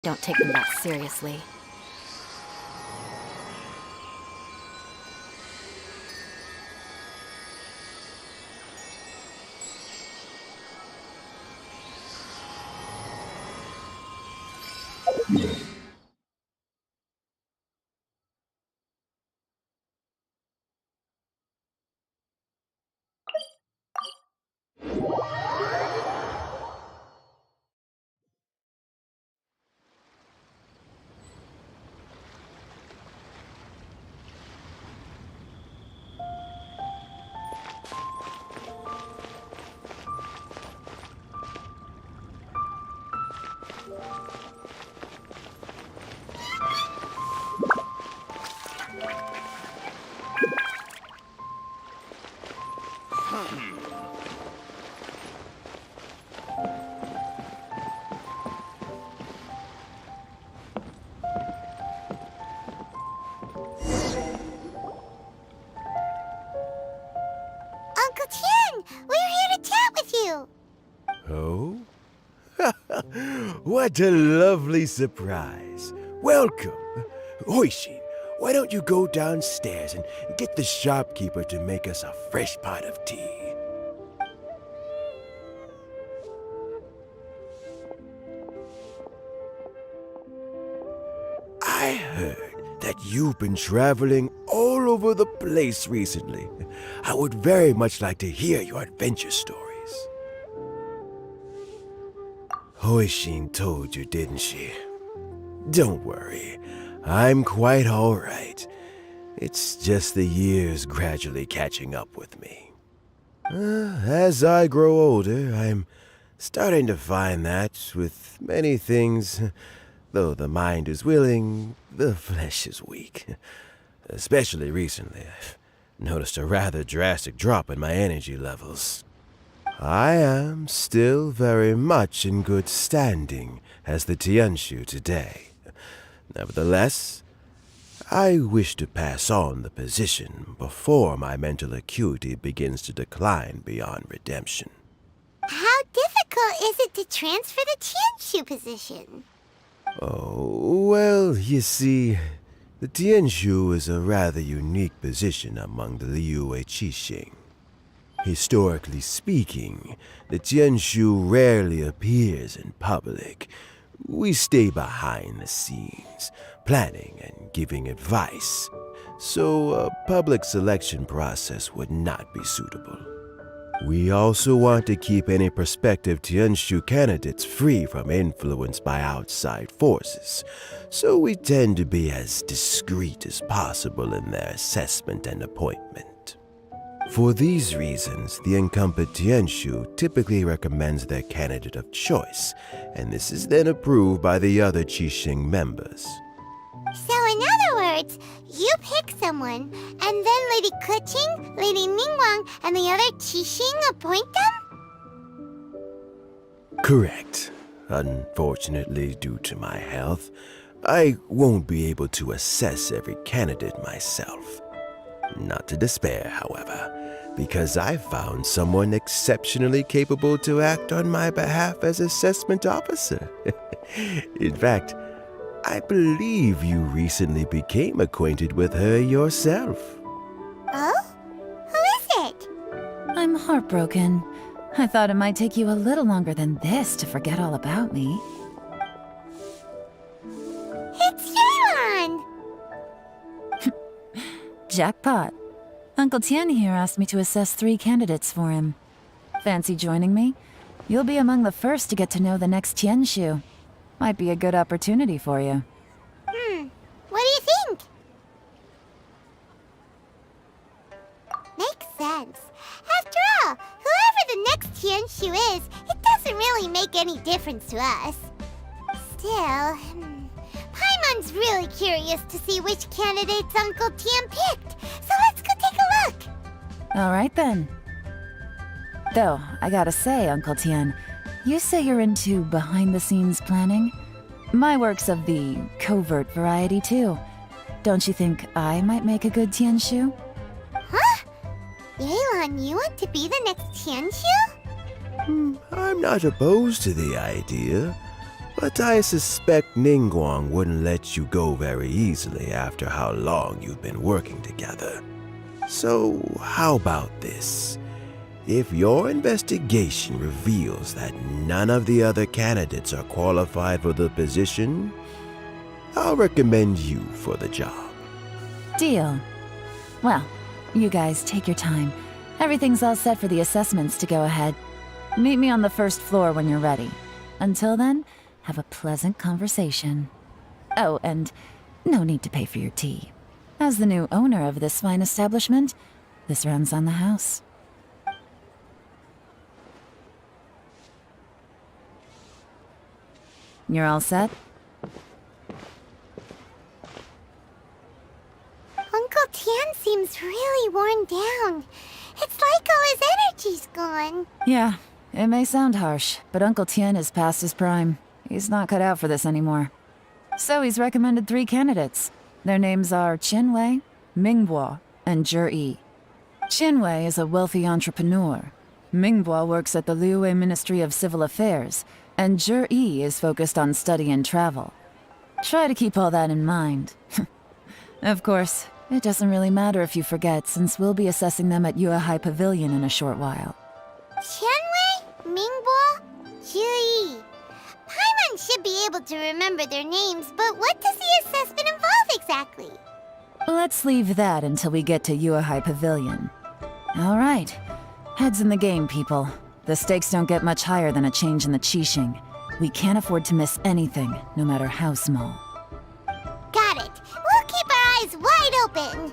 Don't take them that seriously. Uncle Tien, we're here to chat with you. Oh? What a lovely surprise. Welcome. Hoishin, why don't you go downstairs and get the shopkeeper to make us a fresh pot of tea? I heard that you've been traveling all over the place recently. I would very much like to hear your adventure stories. Hoishin told you, didn't she? Don't worry, I'm quite all right. It's just the years gradually catching up with me. As I grow older, I'm starting to find that with many things, though the mind is willing, the flesh is weak. Especially recently, I've noticed a rather drastic drop in my energy levels. I am still very much in good standing as the Tianshu today. Nevertheless, I wish to pass on the position before my mental acuity begins to decline beyond redemption. How difficult is it to transfer the Tianshu position? Oh, well, you see, the Tianshu is a rather unique position among the Liyue Qixing. Historically speaking, the Tianshu rarely appears in public. We stay behind the scenes, planning and giving advice, so a public selection process would not be suitable. We also want to keep any prospective Tianshu candidates free from influence by outside forces, so we tend to be as discreet as possible in their assessment and appointment. For these reasons, the incumbent Tianshu typically recommends their candidate of choice, and this is then approved by the other Qixing members. So in other words, you pick someone, and then Lady Keqing, Lady Ningguang, and the other Qixing appoint them? Correct. Unfortunately, due to my health, I won't be able to assess every candidate myself. Not to despair, however, because I found someone exceptionally capable to act on my behalf as assessment officer. In fact, I believe you recently became acquainted with her yourself. Oh? Who is it? I'm heartbroken. I thought it might take you a little longer than this to forget all about me. It's Yelan! Jackpot. Uncle Tien here asked me to assess 3 candidates for him. Fancy joining me? You'll be among the first to get to know the next Tianshu. Might be a good opportunity for you. What do you think? Makes sense. After all, whoever the next Tianshu is, it doesn't really make any difference to us. Still, Paimon's really curious to see which candidates Uncle Tien picked, so let's go take a look. All right then. Though, I gotta say, Uncle Tien, you say you're into behind-the-scenes planning? My work's of the covert variety, too. Don't you think I might make a good Tianshu? Huh? Yelan, you want to be the next Tianshu? I'm not opposed to the idea, but I suspect Ningguang wouldn't let you go very easily after how long you've been working together. So, how about this? If your investigation reveals that none of the other candidates are qualified for the position, I'll recommend you for the job. Deal. Well, you guys take your time. Everything's all set for the assessments to go ahead. Meet me on the first floor when you're ready. Until then, have a pleasant conversation. Oh, and no need to pay for your tea. As the new owner of this fine establishment, this runs on the house. You're all set? Uncle Tian seems really worn down. It's like all his energy's gone. Yeah, it may sound harsh, but Uncle Tian is past his prime. He's not cut out for this anymore. So he's recommended 3 candidates. Their names are Qianwei, Mingbo, and Zhi. Qianwei is a wealthy entrepreneur. Mingbo works at the Liyue Ministry of Civil Affairs, and Zhi is focused on study and travel. Try to keep all that in mind. Of course, it doesn't really matter if you forget, since we'll be assessing them at Yuehai Pavilion in a short while. Qianwei, Mingbo, Zhi. Paimon should be able to remember their names, but what does the assessment involve exactly? Let's leave that until we get to Yuehai Pavilion. All right. Heads in the game, people. The stakes don't get much higher than a change in the Qixing. We can't afford to miss anything, no matter how small. Got it. We'll keep our eyes wide open.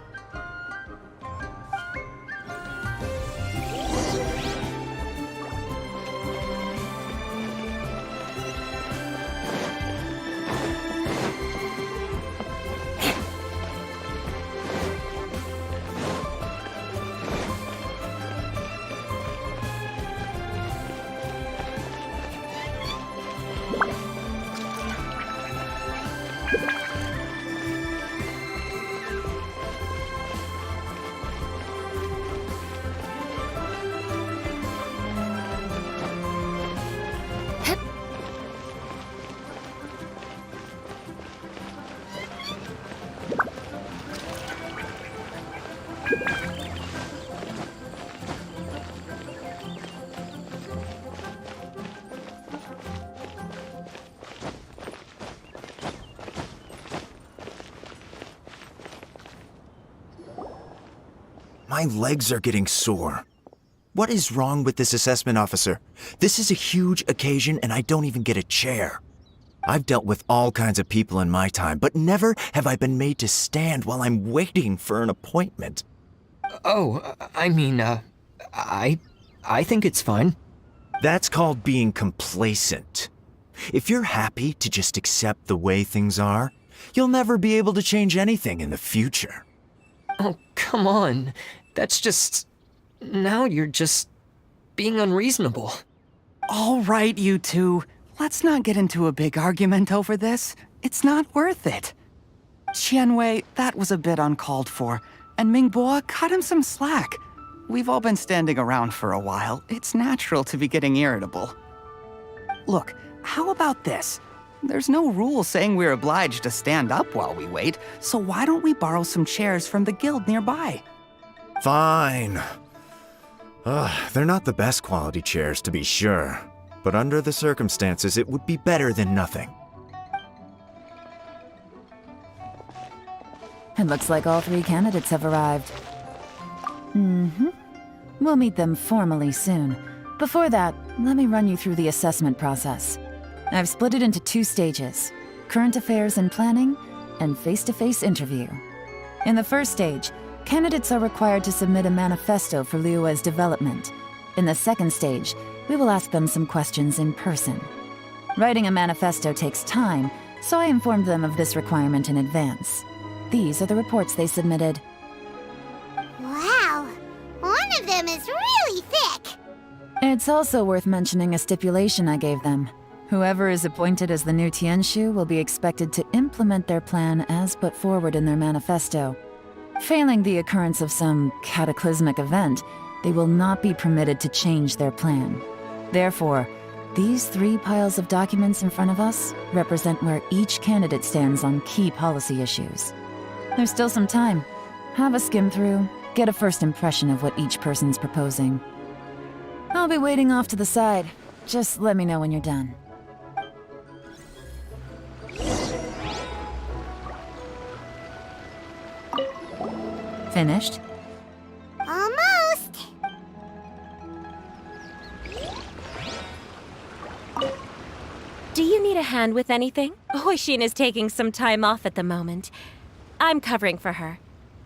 My legs are getting sore. What is wrong with this assessment officer? This is a huge occasion and I don't even get a chair. I've dealt with all kinds of people in my time, but never have I been made to stand while I'm waiting for an appointment. Oh, I mean, I think it's fine. That's called being complacent. If you're happy to just accept the way things are, you'll never be able to change anything in the future. Oh, come on. That's just... Now you're just being unreasonable. All right, you two. Let's not get into a big argument over this. It's not worth it. Qianwei, that was a bit uncalled for. And Mingbo, cut him some slack. We've all been standing around for a while. It's natural to be getting irritable. Look, how about this? There's no rule saying we're obliged to stand up while we wait, so why don't we borrow some chairs from the guild nearby? Fine. They're not the best quality chairs, to be sure. But under the circumstances, it would be better than nothing. It looks like all 3 candidates have arrived. We'll meet them formally soon. Before that, let me run you through the assessment process. I've split it into 2 stages: current affairs and planning, and face-to-face interview. In the first stage, candidates are required to submit a manifesto for Liyue's development. In the second stage, we will ask them some questions in person. Writing a manifesto takes time, so I informed them of this requirement in advance. These are the reports they submitted. Wow. One of them is really thick. It's also worth mentioning a stipulation I gave them. Whoever is appointed as the new Tianshu will be expected to implement their plan as put forward in their manifesto. Failing the occurrence of some cataclysmic event, they will not be permitted to change their plan. Therefore, These 3 piles of documents in front of us represent where each candidate stands on key policy issues. There's still some time. Have a skim through, get a first impression of what each person's proposing. I'll be waiting off to the side. Just let me know when you're done. Finished? Almost. Do you need a hand with anything? Hoishin is taking some time off at the moment. I'm covering for her.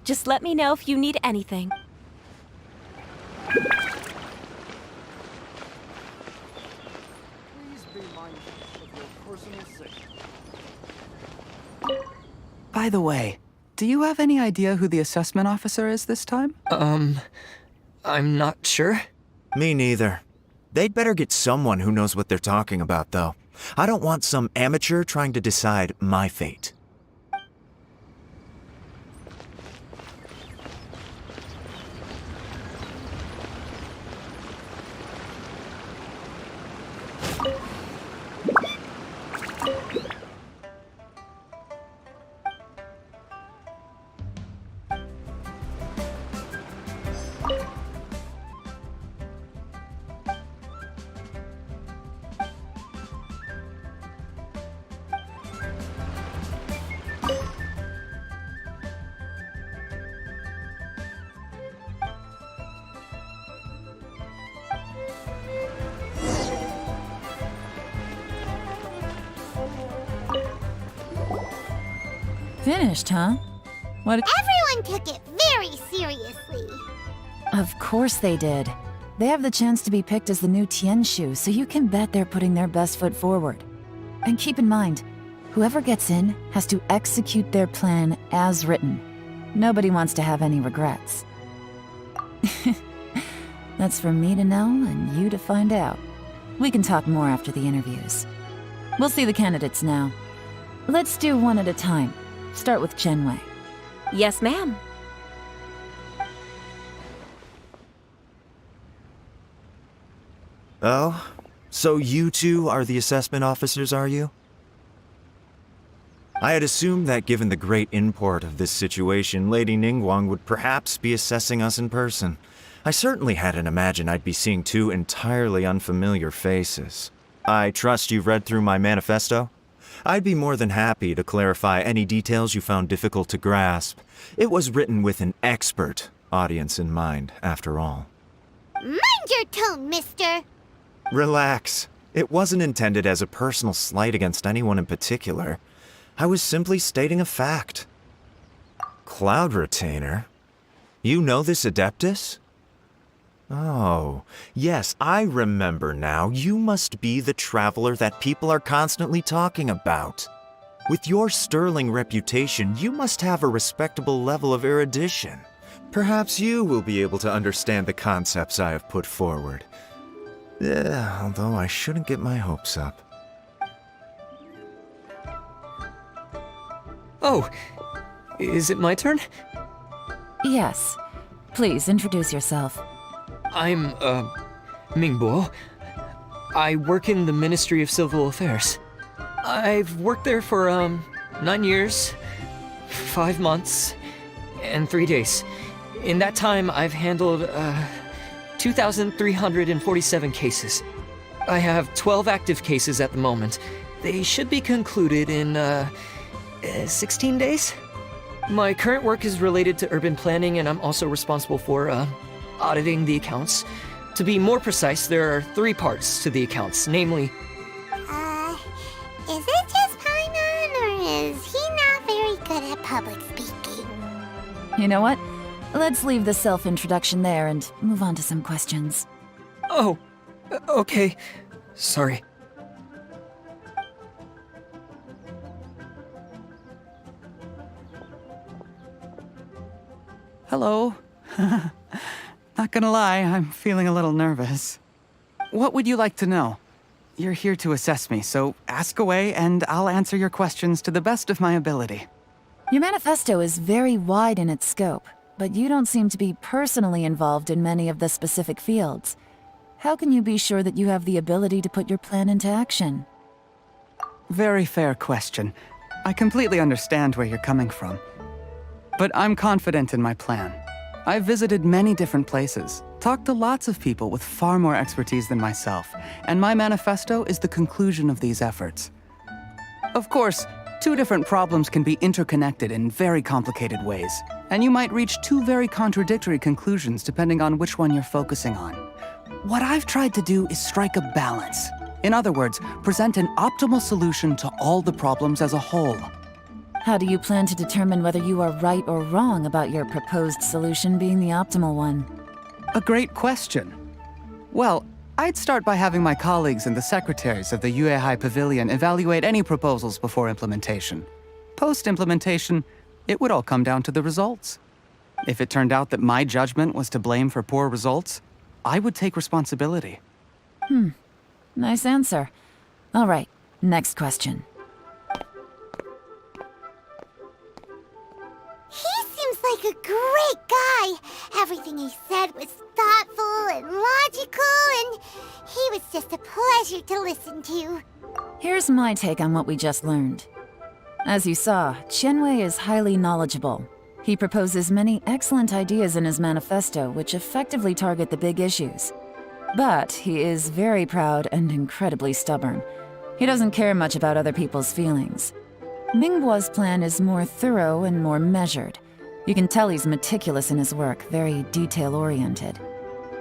Just let me know if you need anything. By the way, do you have any idea who the assessment officer is this time? I'm not sure. Me neither. They'd better get someone who knows what they're talking about, though. I don't want some amateur trying to decide my fate. Finished, huh? What? Everyone took it very seriously. Of course they did. They have the chance to be picked as the new Tianshu, so you can bet they're putting their best foot forward. And keep in mind, whoever gets in has to execute their plan as written. Nobody wants to have any regrets. That's for me to know and you to find out. We can talk more after the interviews. We'll see the candidates now. Let's do one at a time. Start with Chenwei. Yes, ma'am. Oh? So you two are the assessment officers, are you? I had assumed that given the great import of this situation, Lady Ningguang would perhaps be assessing us in person. I certainly hadn't imagined I'd be seeing 2 entirely unfamiliar faces. I trust you've read through my manifesto? I'd be more than happy to clarify any details you found difficult to grasp. It was written with an expert audience in mind, after all. Mind your tone, mister. Relax. It wasn't intended as a personal slight against anyone in particular. I was simply stating a fact. Cloud Retainer? You know this Adeptus? Oh, yes, I remember now. You must be the traveler that people are constantly talking about. With your sterling reputation, you must have a respectable level of erudition. Perhaps you will be able to understand the concepts I have put forward. Although I shouldn't get my hopes up. Oh, is it my turn? Yes. Please introduce yourself. I'm, Mingbo. I work in the Ministry of Civil Affairs. I've worked there for, 9 years, 5 months, and 3 days. In that time, I've handled, 2,347 cases. I have 12 active cases at the moment. They should be concluded in, 16 days? My current work is related to urban planning, and I'm also responsible for, auditing the accounts. To be more precise, there are 3 parts to the accounts, namely... Is it just Paimon, or is he not very good at public speaking? You know what? Let's leave the self-introduction there and move on to some questions. Oh, okay. Sorry. Hello. Not gonna lie, I'm feeling a little nervous. What would you like to know? You're here to assess me, so ask away and I'll answer your questions to the best of my ability. Your manifesto is very wide in its scope, but you don't seem to be personally involved in many of the specific fields. how can you be sure that you have the ability to put your plan into action? Very fair question. I completely understand where you're coming from. But I'm confident in my plan. I've visited many different places, talked to lots of people with far more expertise than myself, and my manifesto is the conclusion of these efforts. Of course, two different problems can be interconnected in very complicated ways, and you might reach two very contradictory conclusions depending on which one you're focusing on. What I've tried to do is strike a balance. In other words, present an optimal solution to all the problems as a whole. How do you plan to determine whether you are right or wrong about your proposed solution being the optimal one? A great question. Well, I'd start by having my colleagues and the secretaries of the Yuehai Pavilion evaluate any proposals before implementation. Post-implementation, it would all come down to the results. If it turned out that my judgment was to blame for poor results, I would take responsibility. Nice answer. All right, next question. He seems like a great guy. Everything he said was thoughtful and logical, and he was just a pleasure to listen to. Here's my take on what we just learned. As you saw, Qianwei is highly knowledgeable. He proposes many excellent ideas in his manifesto which effectively target the big issues. But he is very proud and incredibly stubborn. He doesn't care much about other people's feelings. Mingboa's plan is more thorough and more measured. You can tell he's meticulous in his work, very detail-oriented.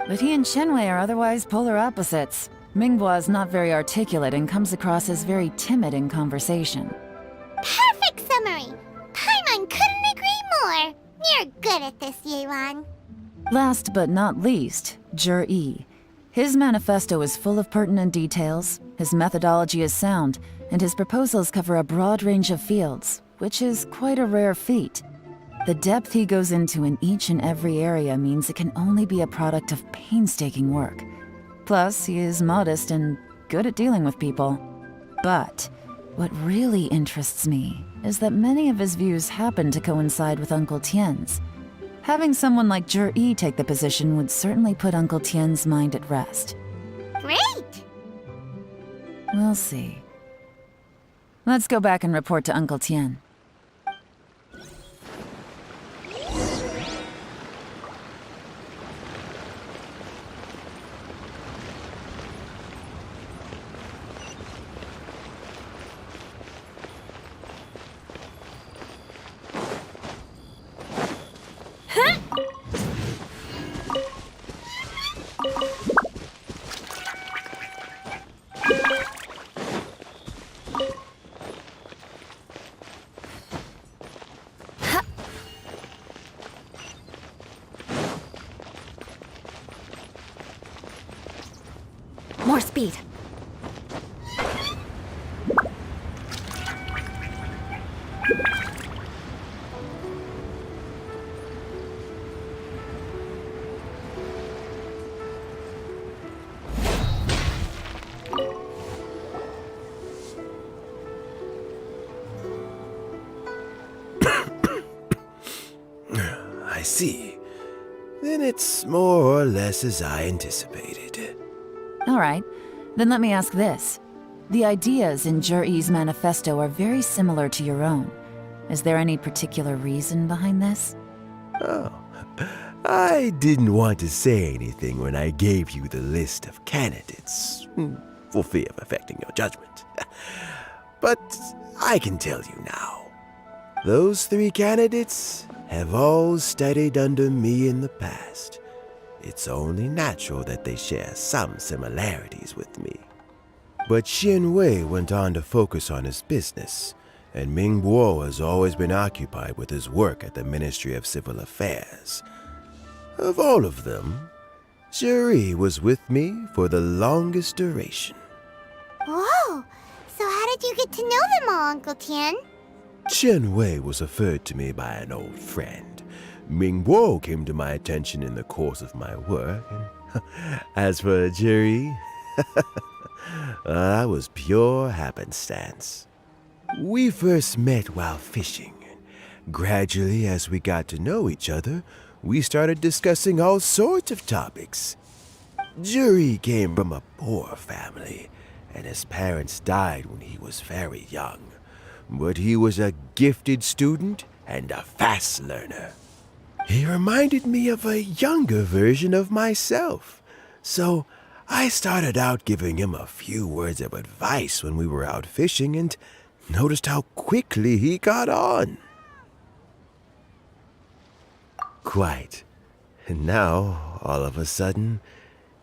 But he and Qianwei are otherwise polar opposites. Mingboa is not very articulate and comes across as very timid in conversation. Perfect summary. Paimon couldn't agree more. You're good at this, Yuan. Last but not least, Zhi. His manifesto is full of pertinent details, his methodology is sound, and his proposals cover a broad range of fields, which is quite a rare feat. The depth he goes into in each and every area means it can only be a product of painstaking work. Plus, he is modest and good at dealing with people. But what really interests me is that many of his views happen to coincide with Uncle Tien's. Having someone like Zhi take the position would certainly put Uncle Tien's mind at rest. Great! We'll see. Let's go back and report to Uncle Tien. More speed. I see. Then it's more or less as I anticipated. All right, then let me ask this. The ideas in Zhi's manifesto are very similar to your own. Is there any particular reason behind this? Oh, I didn't want to say anything when I gave you the list of candidates, for fear of affecting your judgment. But I can tell you now. Those 3 candidates have all studied under me in the past. It's only natural that they share some similarities with me. But Qianwei went on to focus on his business, and Mingbo has always been occupied with his work at the Ministry of Civil Affairs. Of all of them, Zhi was with me for the longest duration. Whoa! So how did you get to know them all, Uncle Tien? Qianwei was referred to me by an old friend. Mingbo came to my attention in the course of my work, and as for Zhi, that was pure happenstance. We first met while fishing, and gradually as we got to know each other, we started discussing all sorts of topics. Juri came from a poor family, and his parents died when he was very young. But he was a gifted student and a fast learner. He reminded me of a younger version of myself, so I started out giving him a few words of advice when we were out fishing and noticed how quickly he got on. Quite. And now, all of a sudden,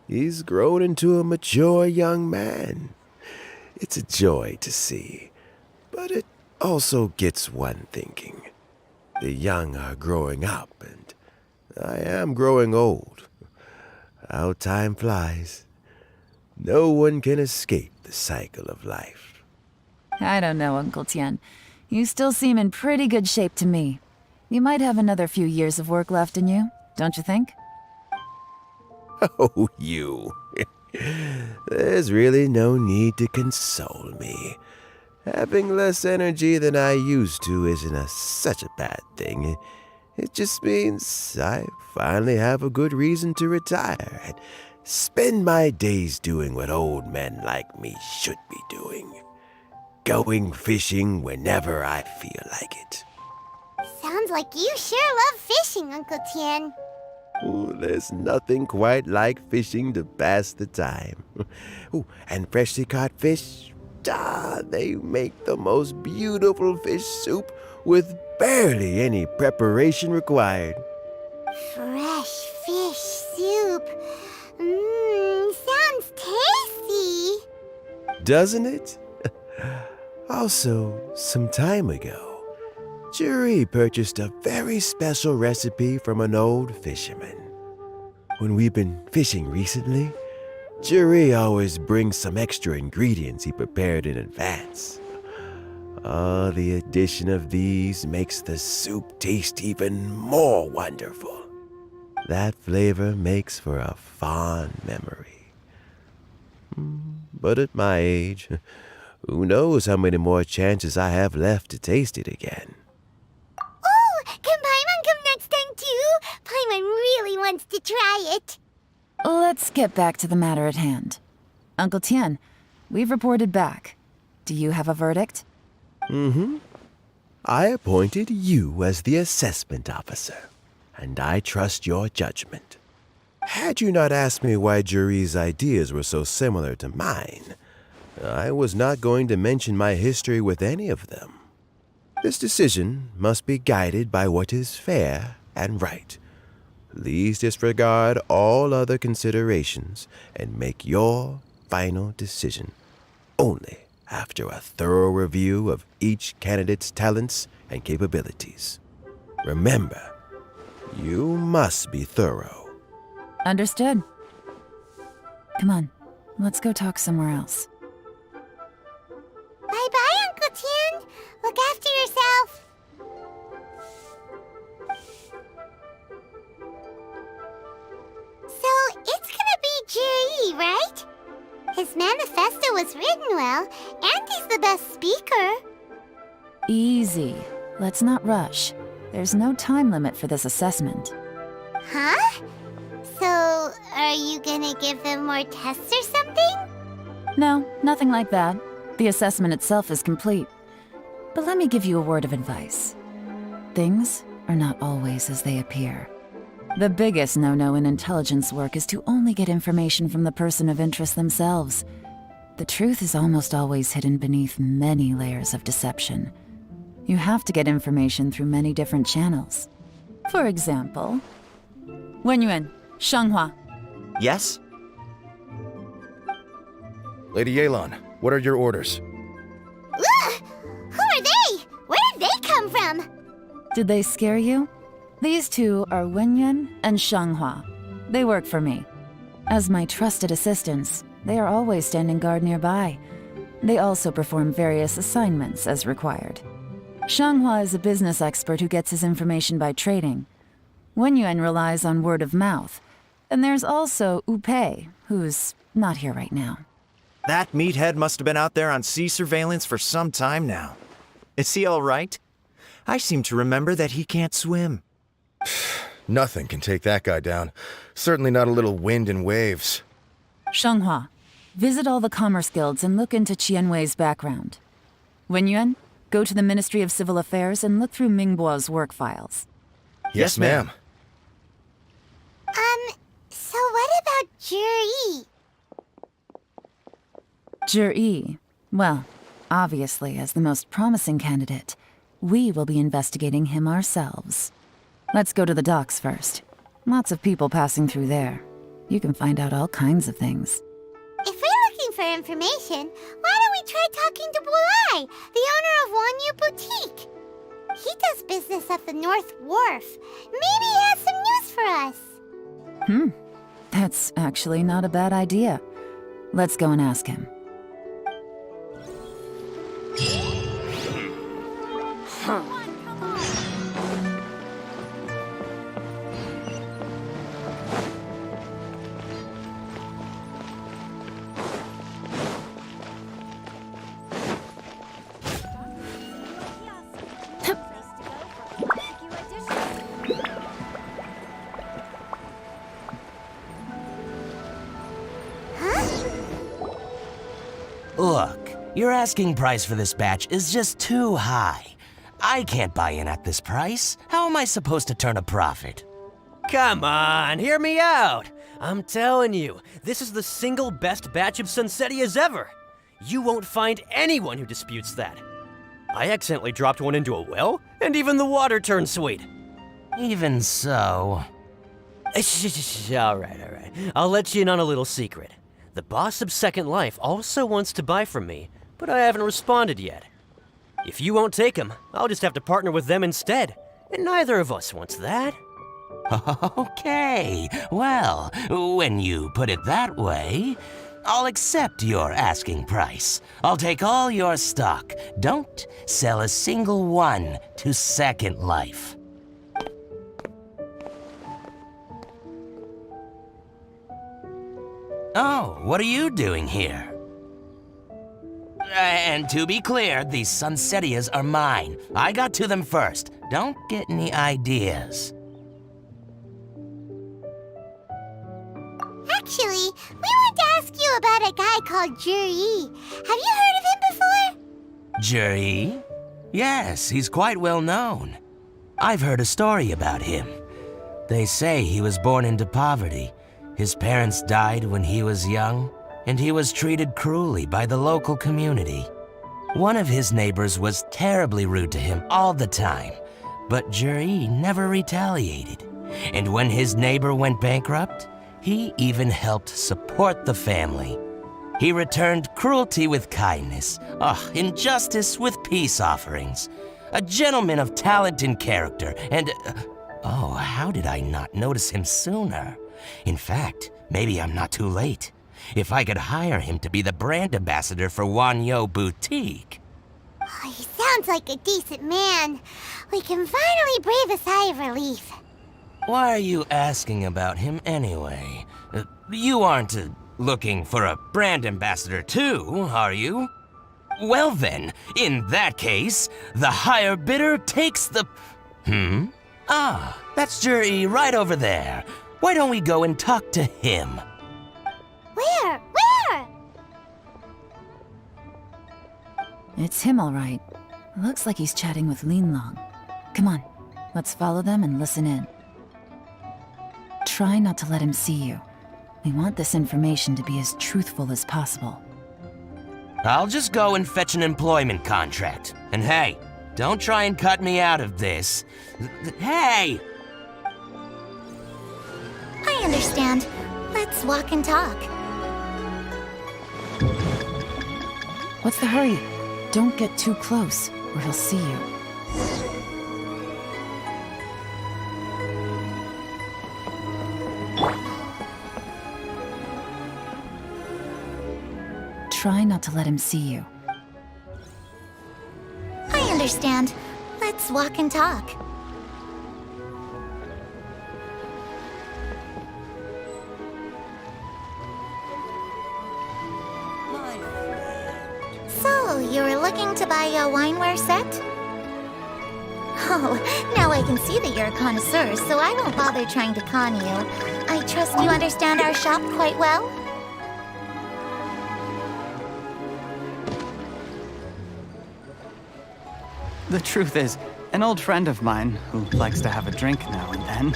he's grown into a mature young man. It's a joy to see, but it also gets one thinking. The young are growing up, and I am growing old. How time flies. No one can escape the cycle of life. I don't know, Uncle Tian. You still seem in pretty good shape to me. You might have another few years of work left in you, don't you think? Oh, you. There's really no need to console me. Having less energy than I used to isn't such a bad thing. It just means I finally have a good reason to retire and spend my days doing what old men like me should be doing. Going fishing whenever I feel like it. Sounds like you sure love fishing, Uncle Tian. Ooh, there's nothing quite like fishing to pass the time. Ooh, and freshly caught fish, they make the most beautiful fish soup with barely any preparation required. Fresh fish soup. Sounds tasty. Doesn't it? Also, some time ago, Juri purchased a very special recipe from an old fisherman. When we've been fishing recently, Juri always brings some extra ingredients he prepared in advance. The addition of these makes the soup taste even more wonderful. That flavor makes for a fond memory. But at my age, who knows how many more chances I have left to taste it again. Oh, can Paimon come next time too? Paimon really wants to try it. Let's get back to the matter at hand. Uncle Tian, we've reported back. Do you have a verdict? I appointed you as the assessment officer, and I trust your judgment. Had you not asked me why Juri's ideas were so similar to mine, I was not going to mention my history with any of them. This decision must be guided by what is fair and right. Please disregard all other considerations and make your final decision only after a thorough review of each candidate's talents and capabilities. Remember, you must be thorough. Understood. Come on, let's go talk somewhere else. Bye-bye, Uncle Tian. Look after yourself. So, it's gonna be Jiri, right? His manifesto was written well, and he's the best speaker. Easy. Let's not rush. There's no time limit for this assessment. Huh? So, are you gonna give them more tests or something? No, nothing like that. The assessment itself is complete. But let me give you a word of advice. Things are not always as they appear. The biggest no-no in intelligence work is to only get information from the person of interest themselves. The truth is almost always hidden beneath many layers of deception. You have to get information through many different channels. For example, Wenyuan, Shanghua. Yes? Lady Yelan, what are your orders? Ugh! Who are they? Where did they come from? Did they scare you? These two are Wenyuan and Shanghua. They work for me. As my trusted assistants, they are always standing guard nearby. They also perform various assignments as required. Shanghua is a business expert who gets his information by trading. Wenyuan relies on word of mouth. And there's also Upei, who's not here right now. That meathead must have been out there on sea surveillance for some time now. Is he all right? I seem to remember that he can't swim. Nothing can take that guy down. Certainly not a little wind and waves. Shenghua, visit all the commerce guilds and look into Qianwei's background. Wenyuan, go to the Ministry of Civil Affairs and look through Mingbo's work files. Yes, ma'am. So what about Juri? Zhi, well, obviously, as the most promising candidate, we will be investigating him ourselves. Let's go to the docks first. Lots of people passing through there. You can find out all kinds of things. If we're looking for information, why don't we try talking to Bulai, the owner of Wanyu Boutique? He does business at the North Wharf. Maybe he has some news for us. That's actually not a bad idea. Let's go and ask him. Look, your asking price for this batch is just too high. I can't buy in at this price. How am I supposed to turn a profit? Come on, hear me out. I'm telling you, this is the single best batch of Sunsetias ever. You won't find anyone who disputes that. I accidentally dropped one into a well, and even the water turned sweet. Even so... All right. I'll let you in on a little secret. The boss of Second Life also wants to buy from me, but I haven't responded yet. If you won't take him, I'll just have to partner with them instead, and neither of us wants that. Okay, well, when you put it that way, I'll accept your asking price. I'll take all your stock. Don't sell a single one to Second Life. Oh, what are you doing here? And to be clear, these Sunsetias are mine. I got to them first. Don't get any ideas. Actually, we want to ask you about a guy called Juri. Have you heard of him before? Juri? Yes, he's quite well known. I've heard a story about him. They say he was born into poverty. His parents died when he was young, and he was treated cruelly by the local community. One of his neighbors was terribly rude to him all the time, but Juri never retaliated. And when his neighbor went bankrupt, he even helped support the family. He returned cruelty with kindness, injustice with peace offerings. A gentleman of talent and character, and... how did I not notice him sooner? In fact, maybe I'm not too late. If I could hire him to be the brand ambassador for Wanyu Boutique. Oh, he sounds like a decent man. We can finally breathe a sigh of relief. Why are you asking about him anyway? You aren't looking for a brand ambassador too, are you? Well then, in that case, the higher bidder takes the... that's Juri right over there. Why don't we go and talk to him? Where? It's him, all right. Looks like he's chatting with Lin Long. Come on, let's follow them and listen in. Try not to let him see you. We want this information to be as truthful as possible. I'll just go and fetch an employment contract. And hey, don't try and cut me out of this. Hey! I understand. Let's walk and talk. What's the hurry? Don't get too close, or he'll see you. Try not to let him see you. I understand. Let's walk and talk. So, you were looking to buy a wineware set? Oh, now I can see that you're a connoisseur, so I won't bother trying to con you. I trust you understand our shop quite well? The truth is, an old friend of mine, who likes to have a drink now and then,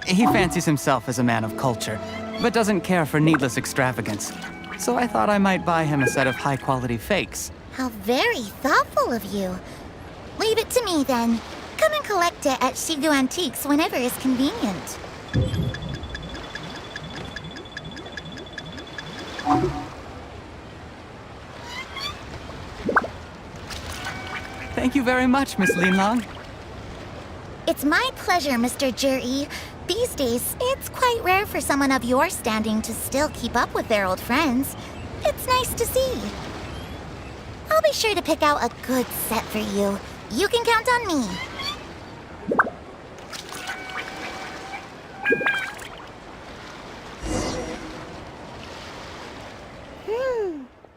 he fancies himself as a man of culture, but doesn't care for needless extravagance. So I thought I might buy him a set of high-quality fakes. How very thoughtful of you. Leave it to me, then. Come and collect it at Shigu Antiques whenever is convenient. Thank you very much, Miss Linlong. It's my pleasure, Mr. Juri. These days, it's quite rare for someone of your standing to still keep up with their old friends. It's nice to see. I'll be sure to pick out a good set for you. You can count on me.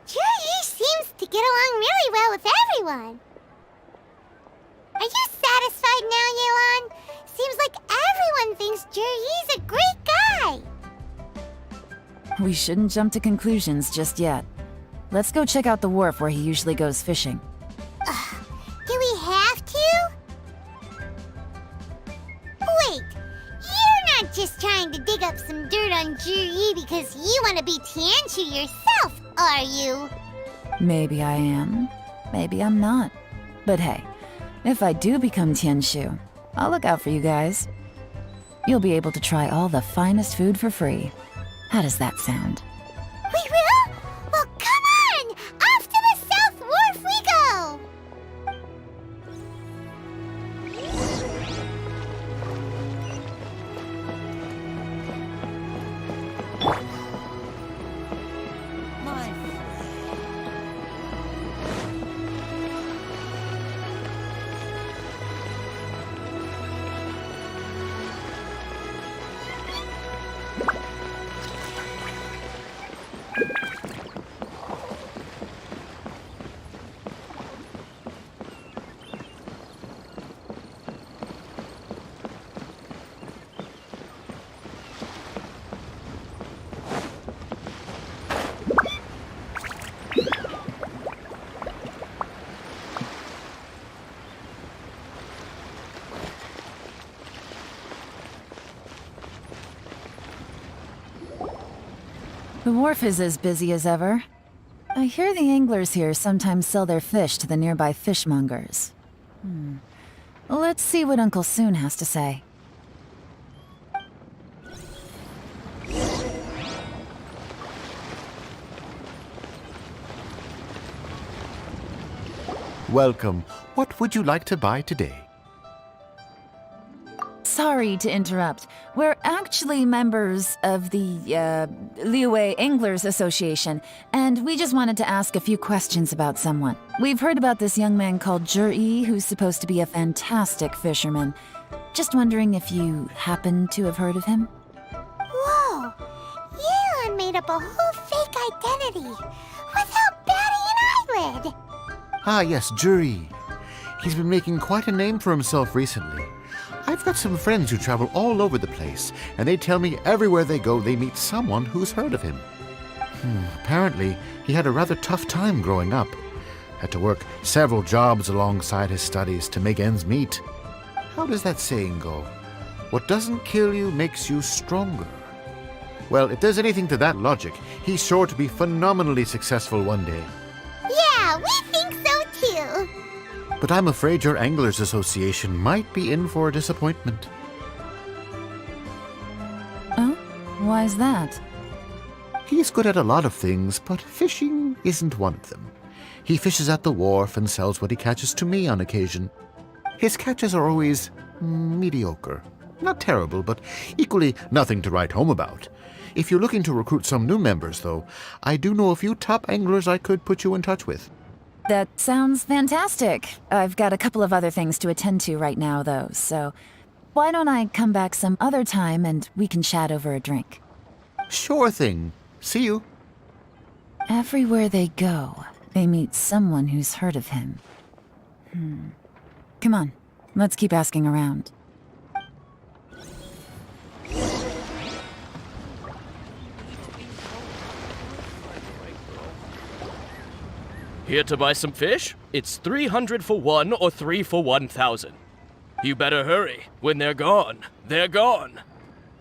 Juri seems to get along really well with everyone. Are you satisfied now, Yelan? Seems like everyone thinks Juri's a great guy. We shouldn't jump to conclusions just yet. Let's go check out the wharf where he usually goes fishing. Do we have to? Wait, you're not just trying to dig up some dirt on Juri because you want to be Tianshu yourself, are you? Maybe I am. Maybe I'm not. But hey, if I do become Tianshu, I'll look out for you guys. You'll be able to try all the finest food for free. How does that sound? We will? Well, come on! Off to the South Wharf we go! The wharf is as busy as ever. I hear the anglers here sometimes sell their fish to the nearby fishmongers. Let's see what Uncle Soon has to say. Welcome. What would you like to buy today? Sorry to interrupt. We're actually members of the, Liyue Anglers Association, and we just wanted to ask a few questions about someone. We've heard about this young man called Juri, who's supposed to be a fantastic fisherman. Just wondering if you happen to have heard of him? Whoa! Yelan made up a whole fake identity without batting an eyelid! Ah, yes, Juri. He's been making quite a name for himself recently. I've got some friends who travel all over the place, and they tell me everywhere they go they meet someone who's heard of him. Apparently, he had a rather tough time growing up. Had to work several jobs alongside his studies to make ends meet. How does that saying go? What doesn't kill you makes you stronger. Well, if there's anything to that logic, he's sure to be phenomenally successful one day. Yeah, we think so too! But I'm afraid your Anglers Association might be in for a disappointment. Oh? Why's that? He's good at a lot of things, but fishing isn't one of them. He fishes at the wharf and sells what he catches to me on occasion. His catches are always mediocre. Not terrible, but equally nothing to write home about. If you're looking to recruit some new members, though, I do know a few top anglers I could put you in touch with. That sounds fantastic. I've got a couple of other things to attend to right now, though, so why don't I come back some other time and we can chat over a drink? Sure thing. See you. Everywhere they go, they meet someone who's heard of him. Come on, let's keep asking around. Here to buy some fish? It's 300 for one or 3 for 1,000. You better hurry. When they're gone, they're gone.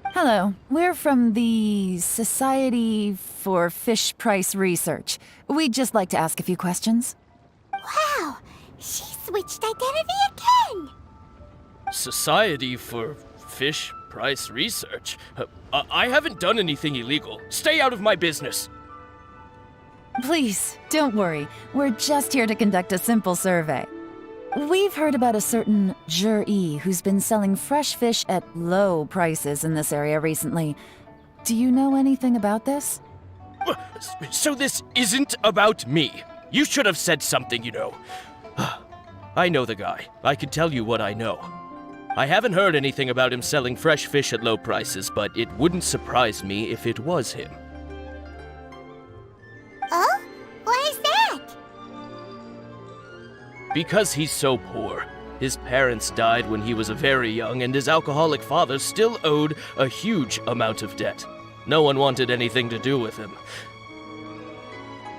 Hello, we're from the Society for Fish Price Research. We'd just like to ask a few questions. Wow, she switched identity again! Society for Fish Price Research? I haven't done anything illegal. Stay out of my business. Please, don't worry. We're just here to conduct a simple survey. We've heard about a certain Jur-E who's been selling fresh fish at low prices in this area recently. Do you know anything about this? So this isn't about me. You should have said something, you know. I know the guy. I can tell you what I know. I haven't heard anything about him selling fresh fish at low prices, but it wouldn't surprise me if it was him. Oh? Why is that? Because he's so poor. His parents died when he was very young, and his alcoholic father still owed a huge amount of debt. No one wanted anything to do with him.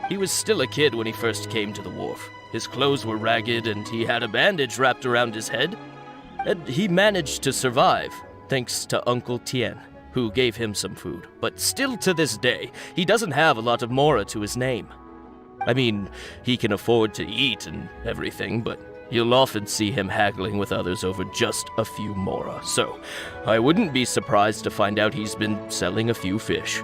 He was still a kid when he first came to the wharf. His clothes were ragged, and he had a bandage wrapped around his head. And he managed to survive, thanks to Uncle Tien, who gave him some food. But still to this day, he doesn't have a lot of mora to his name. I mean, he can afford to eat and everything, but you'll often see him haggling with others over just a few mora. So, I wouldn't be surprised to find out he's been selling a few fish.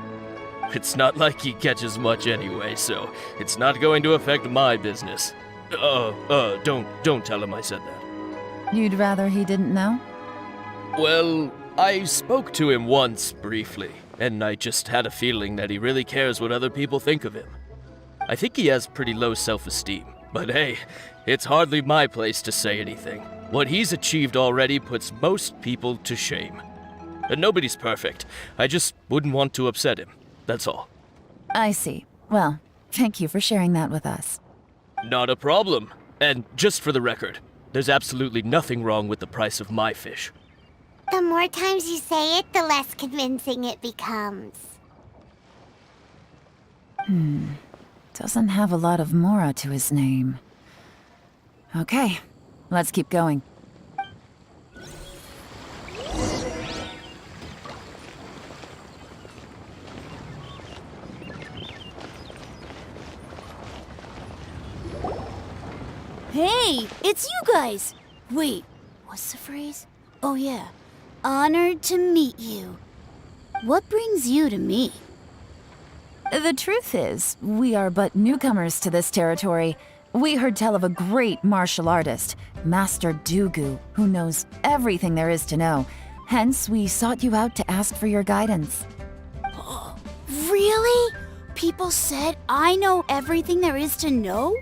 It's not like he catches much anyway, so it's not going to affect my business. Don't tell him I said that. You'd rather he didn't know? Well, I spoke to him once briefly, and I just had a feeling that he really cares what other people think of him. I think he has pretty low self-esteem, but hey, it's hardly my place to say anything. What he's achieved already puts most people to shame. And nobody's perfect. I just wouldn't want to upset him. That's all. I see. Well, thank you for sharing that with us. Not a problem. And just for the record, there's absolutely nothing wrong with the price of my fish. The more times you say it, the less convincing it becomes. Doesn't have a lot of mora to his name. Okay, let's keep going. Hey, it's you guys! Wait, what's the phrase? Oh yeah, honored to meet you. What brings you to me? The truth is, we are but newcomers to this territory. We heard tell of a great martial artist, Master Dugu, who knows everything there is to know. Hence, we sought you out to ask for your guidance. Really? People said I know everything there is to know?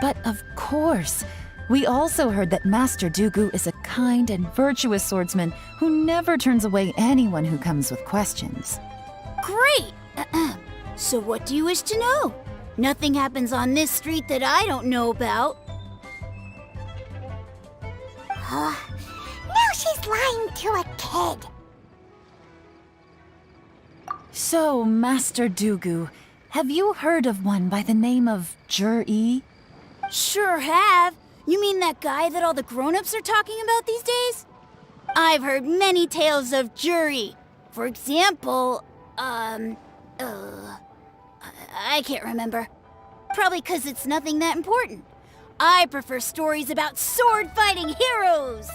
But of course, we also heard that Master Dugu is a kind and virtuous swordsman who never turns away anyone who comes with questions. Great! So what do you wish to know? Nothing happens on this street that I don't know about. Now she's lying to a kid. So, Master Dugu, have you heard of one by the name of Jur-E? Sure have. You mean that guy that all the grown-ups are talking about these days? I've heard many tales of Jur-E. For example, I can't remember. Probably 'cause it's nothing that important. I prefer stories about sword-fighting heroes!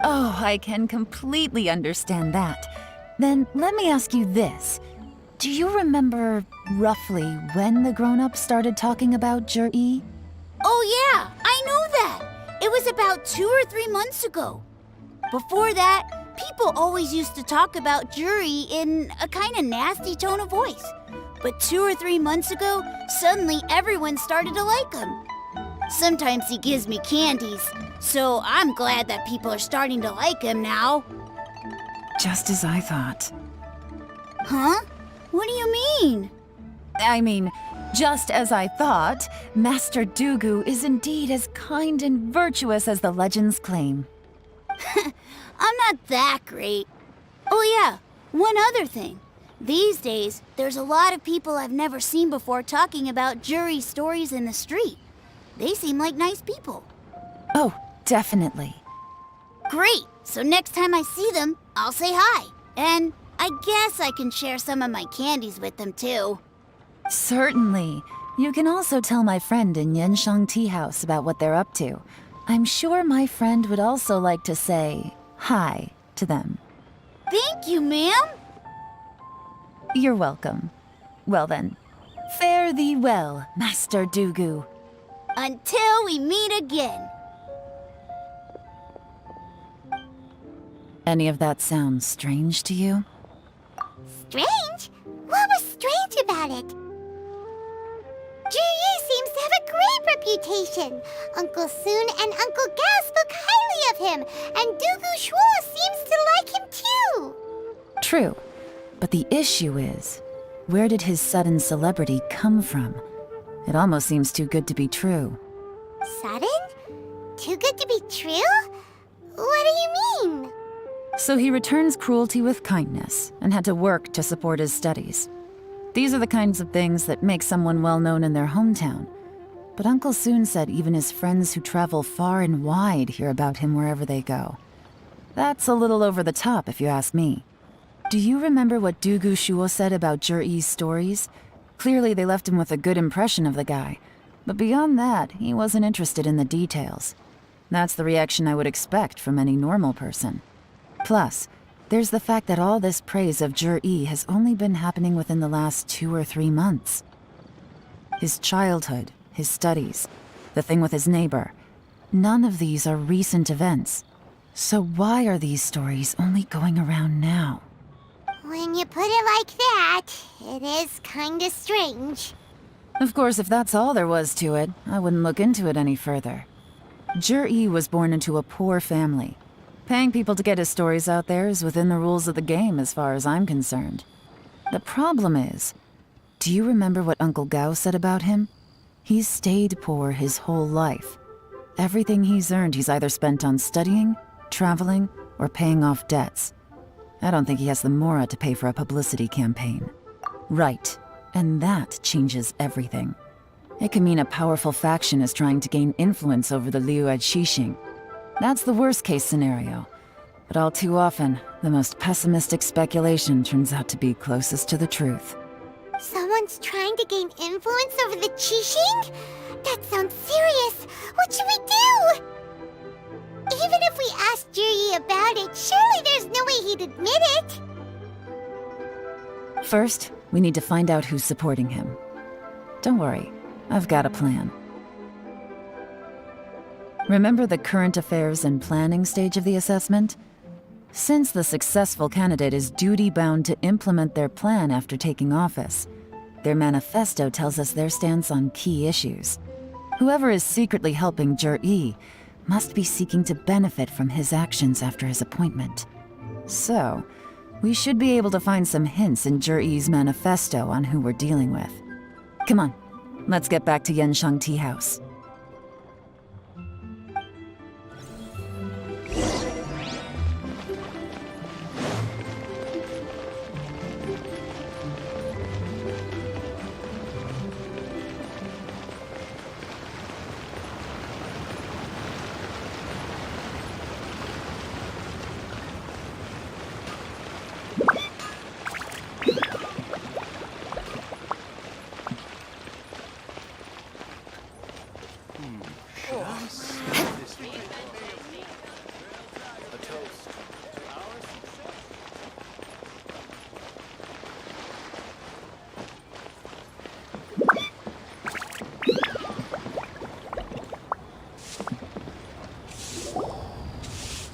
Oh, I can completely understand that. Then let me ask you this. Do you remember roughly when the grown-ups started talking about Jur-E? Oh yeah, I know that! It was about 2 or 3 months ago. Before that, people always used to talk about Jur-E in a kind of nasty tone of voice. But 2 or 3 months ago, suddenly everyone started to like him. Sometimes he gives me candies, so I'm glad that people are starting to like him now. Just as I thought. Huh? What do you mean? I mean, just as I thought, Master Dugu is indeed as kind and virtuous as the legends claim. I'm not that great. Oh yeah, one other thing. These days, there's a lot of people I've never seen before talking about jury stories in the street. They seem like nice people. Oh, definitely. Great! So next time I see them, I'll say hi. And I guess I can share some of my candies with them too. Certainly. You can also tell my friend in Yanshang Tea House about what they're up to. I'm sure my friend would also like to say hi to them. Thank you, ma'am! You're welcome. Well then, fare thee well, Master Dugu. Until we meet again. Any of that sound strange to you? Strange? What was strange about it? Juyi seems to have a great reputation. Uncle Soon and Uncle Gao spoke highly of him, and Dugu Shuo seems to like him too. True. But the issue is, where did his sudden celebrity come from? It almost seems too good to be true. Sudden? Too good to be true? What do you mean? So he returns cruelty with kindness and had to work to support his studies. These are the kinds of things that make someone well known in their hometown. But Uncle Soon said even his friends who travel far and wide hear about him wherever they go. That's a little over the top, if you ask me. Do you remember what Dugu Shuo said about Zhiyi's stories? Clearly they left him with a good impression of the guy. But beyond that, he wasn't interested in the details. That's the reaction I would expect from any normal person. Plus, there's the fact that all this praise of Zhiyi has only been happening within the last 2 or 3 months. His childhood, his studies, the thing with his neighbor, none of these are recent events. So why are these stories only going around now? When you put it like that, it is kinda strange. Of course, if that's all there was to it, I wouldn't look into it any further. Zhiyi was born into a poor family. Paying people to get his stories out there is within the rules of the game as far as I'm concerned. The problem is, do you remember what Uncle Gao said about him? He's stayed poor his whole life. Everything he's earned he's either spent on studying, traveling, or paying off debts. I don't think he has the mora to pay for a publicity campaign. Right, and that changes everything. It can mean a powerful faction is trying to gain influence over the Liu at Xixing. That's the worst-case scenario. But all too often, the most pessimistic speculation turns out to be closest to the truth. Someone's trying to gain influence over the Qixing? That sounds serious. What should we do? Even if we asked Juyi about it, surely there's no way he'd admit it. First, we need to find out who's supporting him. Don't worry, I've got a plan. Remember the current affairs and planning stage of the assessment? Since the successful candidate is duty-bound to implement their plan after taking office, their manifesto tells us their stance on key issues. Whoever is secretly helping Zhiyi must be seeking to benefit from his actions after his appointment. So, we should be able to find some hints in Zhiyi's manifesto on who we're dealing with. Come on, let's get back to Yanshang Tea House.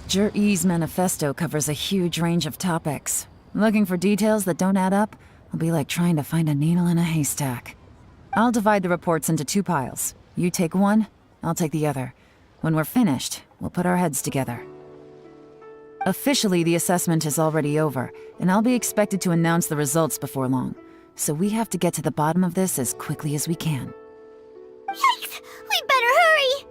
Zhiyi's manifesto covers a huge range of topics. Looking for details that don't add up will be like trying to find a needle in a haystack. I'll divide the reports into 2 piles. You take one, I'll take the other. When we're finished, we'll put our heads together. Officially, the assessment is already over, and I'll be expected to announce the results before long. So we have to get to the bottom of this as quickly as we can. Yikes! We better hurry!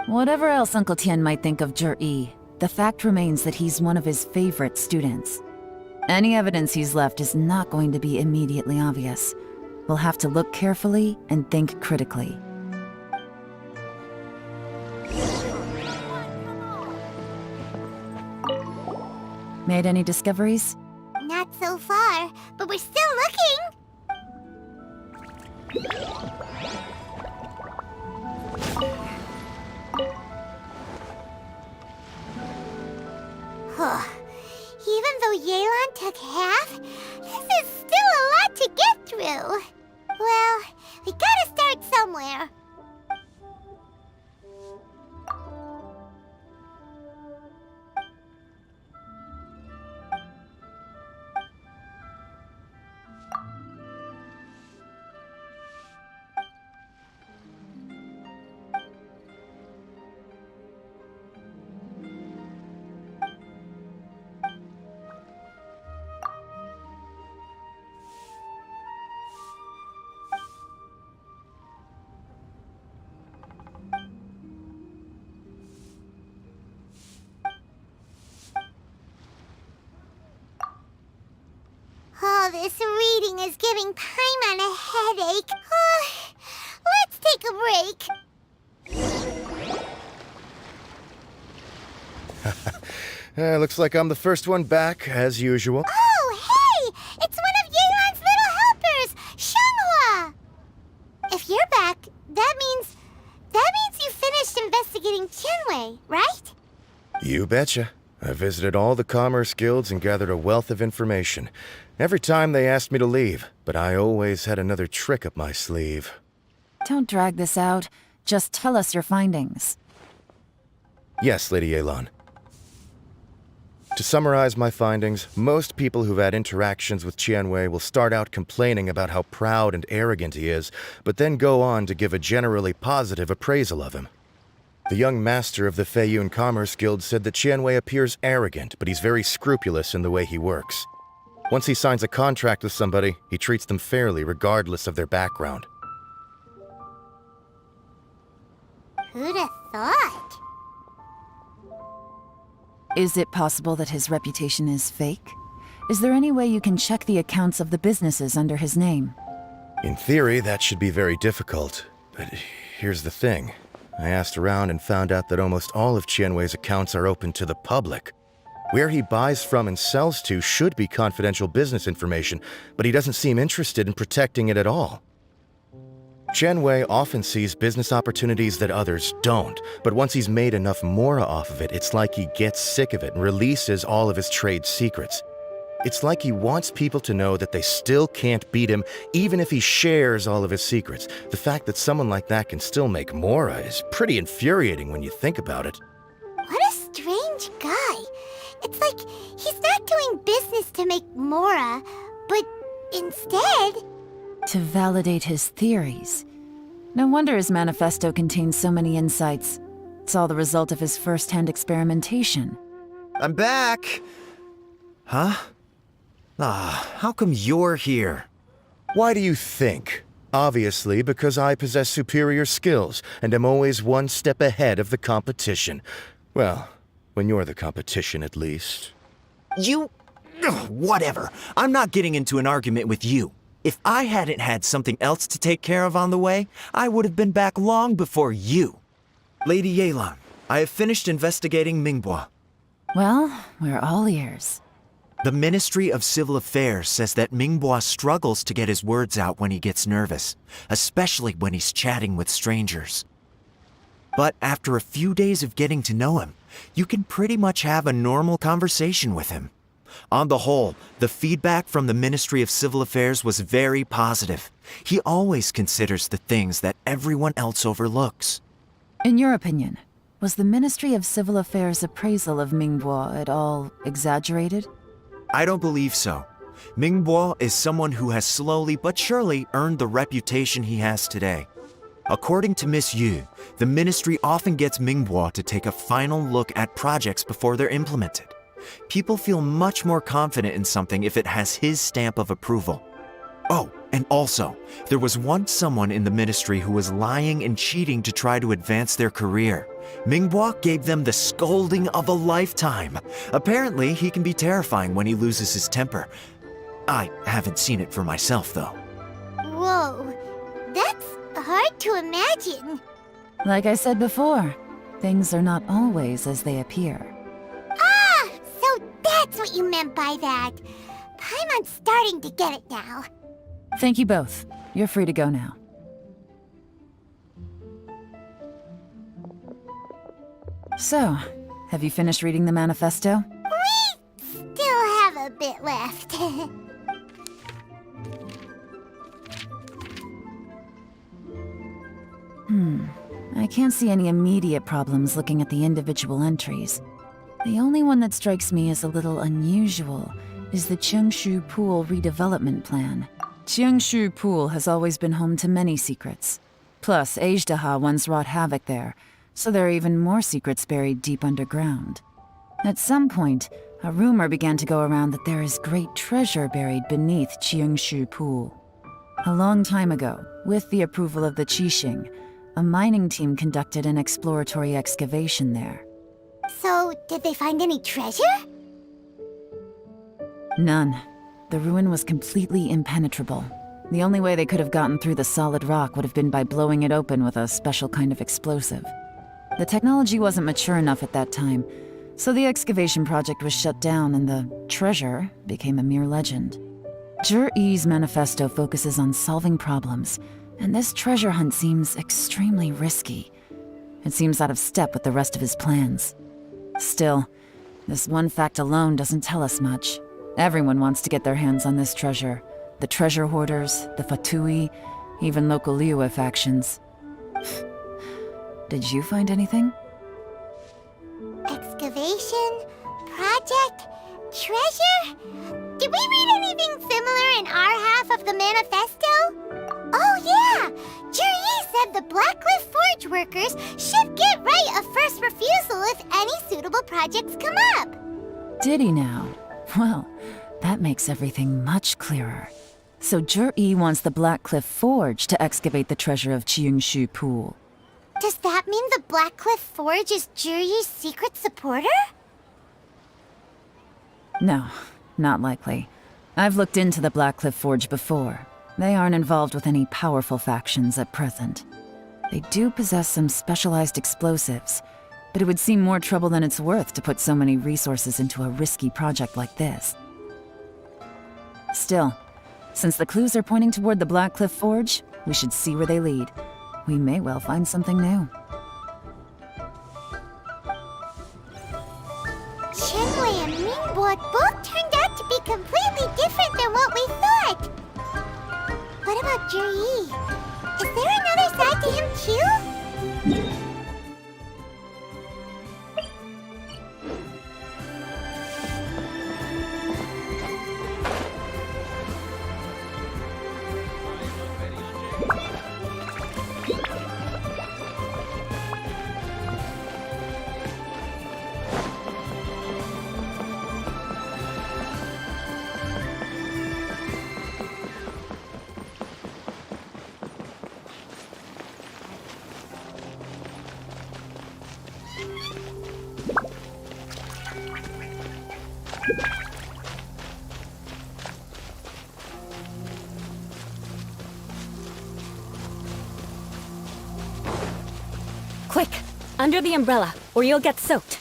Whatever else Uncle Tian might think of Zhiyi, the fact remains that he's one of his favorite students. Any evidence he's left is not going to be immediately obvious. We'll have to look carefully and think critically. Made any discoveries? Not so far, but we're still looking. Even though Yelan took half, this is still a lot to get through. Well, we gotta start somewhere. Oh, this reading is giving Paimon a headache. Let's take a break. Looks like I'm the first one back, as usual. Oh, hey! It's one of Yelan's little helpers, Shanghua! If you're back, that means you finished investigating Qianwei, right? You betcha. I visited all the commerce guilds and gathered a wealth of information. Every time they asked me to leave, but I always had another trick up my sleeve. Don't drag this out. Just tell us your findings. Yes, Lady Elan. To summarize my findings, most people who've had interactions with Qianwei will start out complaining about how proud and arrogant he is, but then go on to give a generally positive appraisal of him. The young master of the Feiyun Commerce Guild said that Qianwei appears arrogant, but he's very scrupulous in the way he works. Once he signs a contract with somebody, he treats them fairly regardless of their background. Who'd have thought? Is it possible that his reputation is fake? Is there any way you can check the accounts of the businesses under his name? In theory, that should be very difficult, but here's the thing. I asked around and found out that almost all of Qianwei's accounts are open to the public. Where he buys from and sells to should be confidential business information, but he doesn't seem interested in protecting it at all. Qianwei often sees business opportunities that others don't, but once he's made enough mora off of it, it's like he gets sick of it and releases all of his trade secrets. It's like he wants people to know that they still can't beat him, even if he shares all of his secrets. The fact that someone like that can still make mora is pretty infuriating when you think about it. What a strange guy. It's like he's not doing business to make mora, but instead... To validate his theories. No wonder his manifesto contains so many insights. It's all the result of his first-hand experimentation. I'm back! Huh? How come you're here? Why do you think? Obviously, because I possess superior skills and am always one step ahead of the competition. Well, when you're the competition, at least. You... Whatever. I'm not getting into an argument with you. If I hadn't had something else to take care of on the way, I would have been back long before you. Lady Yelan, I have finished investigating Mingbua. Well, we're all ears. The Ministry of Civil Affairs says that Mingbua struggles to get his words out when he gets nervous, especially when he's chatting with strangers. But after a few days of getting to know him, you can pretty much have a normal conversation with him. On the whole, the feedback from the Ministry of Civil Affairs was very positive. He always considers the things that everyone else overlooks. In your opinion, was the Ministry of Civil Affairs' appraisal of Mingbua at all exaggerated? I don't believe so. Mingbua is someone who has slowly but surely earned the reputation he has today. According to Miss Yu, the ministry often gets Mingbua to take a final look at projects before they're implemented. People feel much more confident in something if it has his stamp of approval. Oh, And also, there was once someone in the ministry who was lying and cheating to try to advance their career. Mingbo gave them the scolding of a lifetime. Apparently, he can be terrifying when he loses his temper. I haven't seen it for myself, though. Whoa, that's hard to imagine. Like I said before, things are not always as they appear. Ah, so that's what you meant by that. Paimon's starting to get it now. Thank you both. You're free to go now. So, have you finished reading the manifesto? We still have a bit left. I can't see any immediate problems looking at the individual entries. The only one that strikes me as a little unusual is the Cheongshu Pool redevelopment plan. Cheongshu Pool has always been home to many secrets. Plus, Ajdaha once wrought havoc there, so there are even more secrets buried deep underground. At some point, a rumor began to go around that there is great treasure buried beneath Cheongshu Pool. A long time ago, with the approval of the Qixing, a mining team conducted an exploratory excavation there. So, did they find any treasure? None. The ruin was completely impenetrable. The only way they could have gotten through the solid rock would have been by blowing it open with a special kind of explosive. The technology wasn't mature enough at that time, so the project was shut down and the treasure became a mere legend. Zhi-Yi's manifesto focuses on solving problems, and this treasure hunt seems extremely risky. It seems out of step with the rest of his plans. Still, this one fact alone doesn't tell us much. Everyone wants to get their hands on this treasure. The treasure hoarders, the Fatui, even local Liyue factions. Did you find anything? Excavation? Project? Treasure? Did we read anything similar in our half of the manifesto? Oh yeah! Zhi-Yi said the Blackcliff Forge workers should get right of first refusal if any suitable projects come up. Did he now? Well, that makes everything much clearer. So Zhi-Yi wants the Blackcliff Forge to excavate the treasure of Cheongshu Pool. Does that mean the Blackcliff Forge is Zhi-Yi's secret supporter? No, not likely. I've looked into the Blackcliff Forge before. They aren't involved with any powerful factions at present. They do possess some specialized explosives, but it would seem more trouble than it's worth to put so many resources into a risky project like this. Still, since the clues are pointing toward the Blackcliff Forge, we should see where they lead. We may well find something new. Qianwei and Mingbo both turned out to be completely different than what we thought. What about Zhi-Yi? Is there another side to him too? Quick, under the umbrella, or you'll get soaked.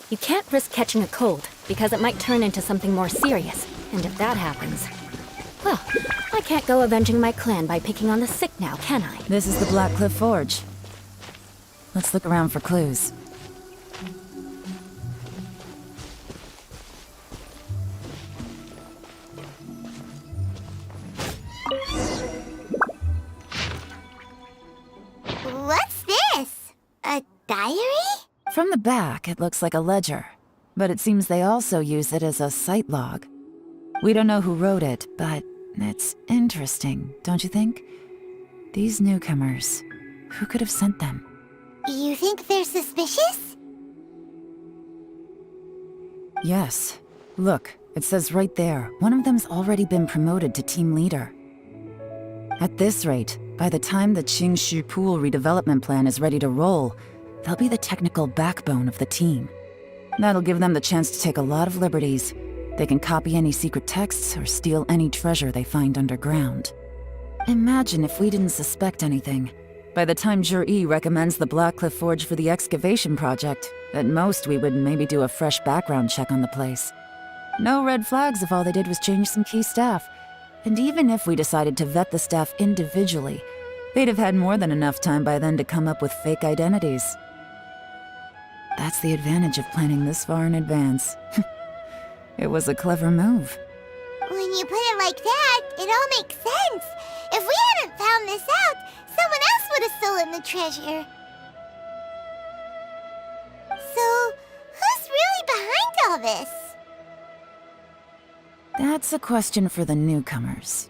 You can't risk catching a cold, because it might turn into something more serious. And if that happens, well, I can't go avenging my clan by picking on the sick now, can I? This is the Blackcliff Forge. Let's look around for clues. What's this? A diary? From the back, it looks like a ledger, but it seems they also use it as a site log. We don't know who wrote it, but it's interesting, don't you think? These newcomers, who could have sent them? You think they're suspicious? Yes. Look, It says right there, one of them's already been promoted to team leader. At this rate, by the time the Qingshu Pool redevelopment plan is ready to roll, they'll be the technical backbone of the team. That'll give them the chance to take a lot of liberties. They can copy any secret texts or steal any treasure they find underground. Imagine if we didn't suspect anything. By the time Jur-E recommends the Blackcliff Forge for the excavation project, at most we would maybe do a fresh background check on the place. No red flags if all they did was change some key staff. And even if we decided to vet the staff individually, they'd have had more than enough time by then to come up with fake identities. That's the advantage of planning this far in advance. It was a clever move. When you put it like that, it all makes sense. If we hadn't found this out, someone else would have stolen the treasure. So, who's really behind all this? That's a question for the newcomers.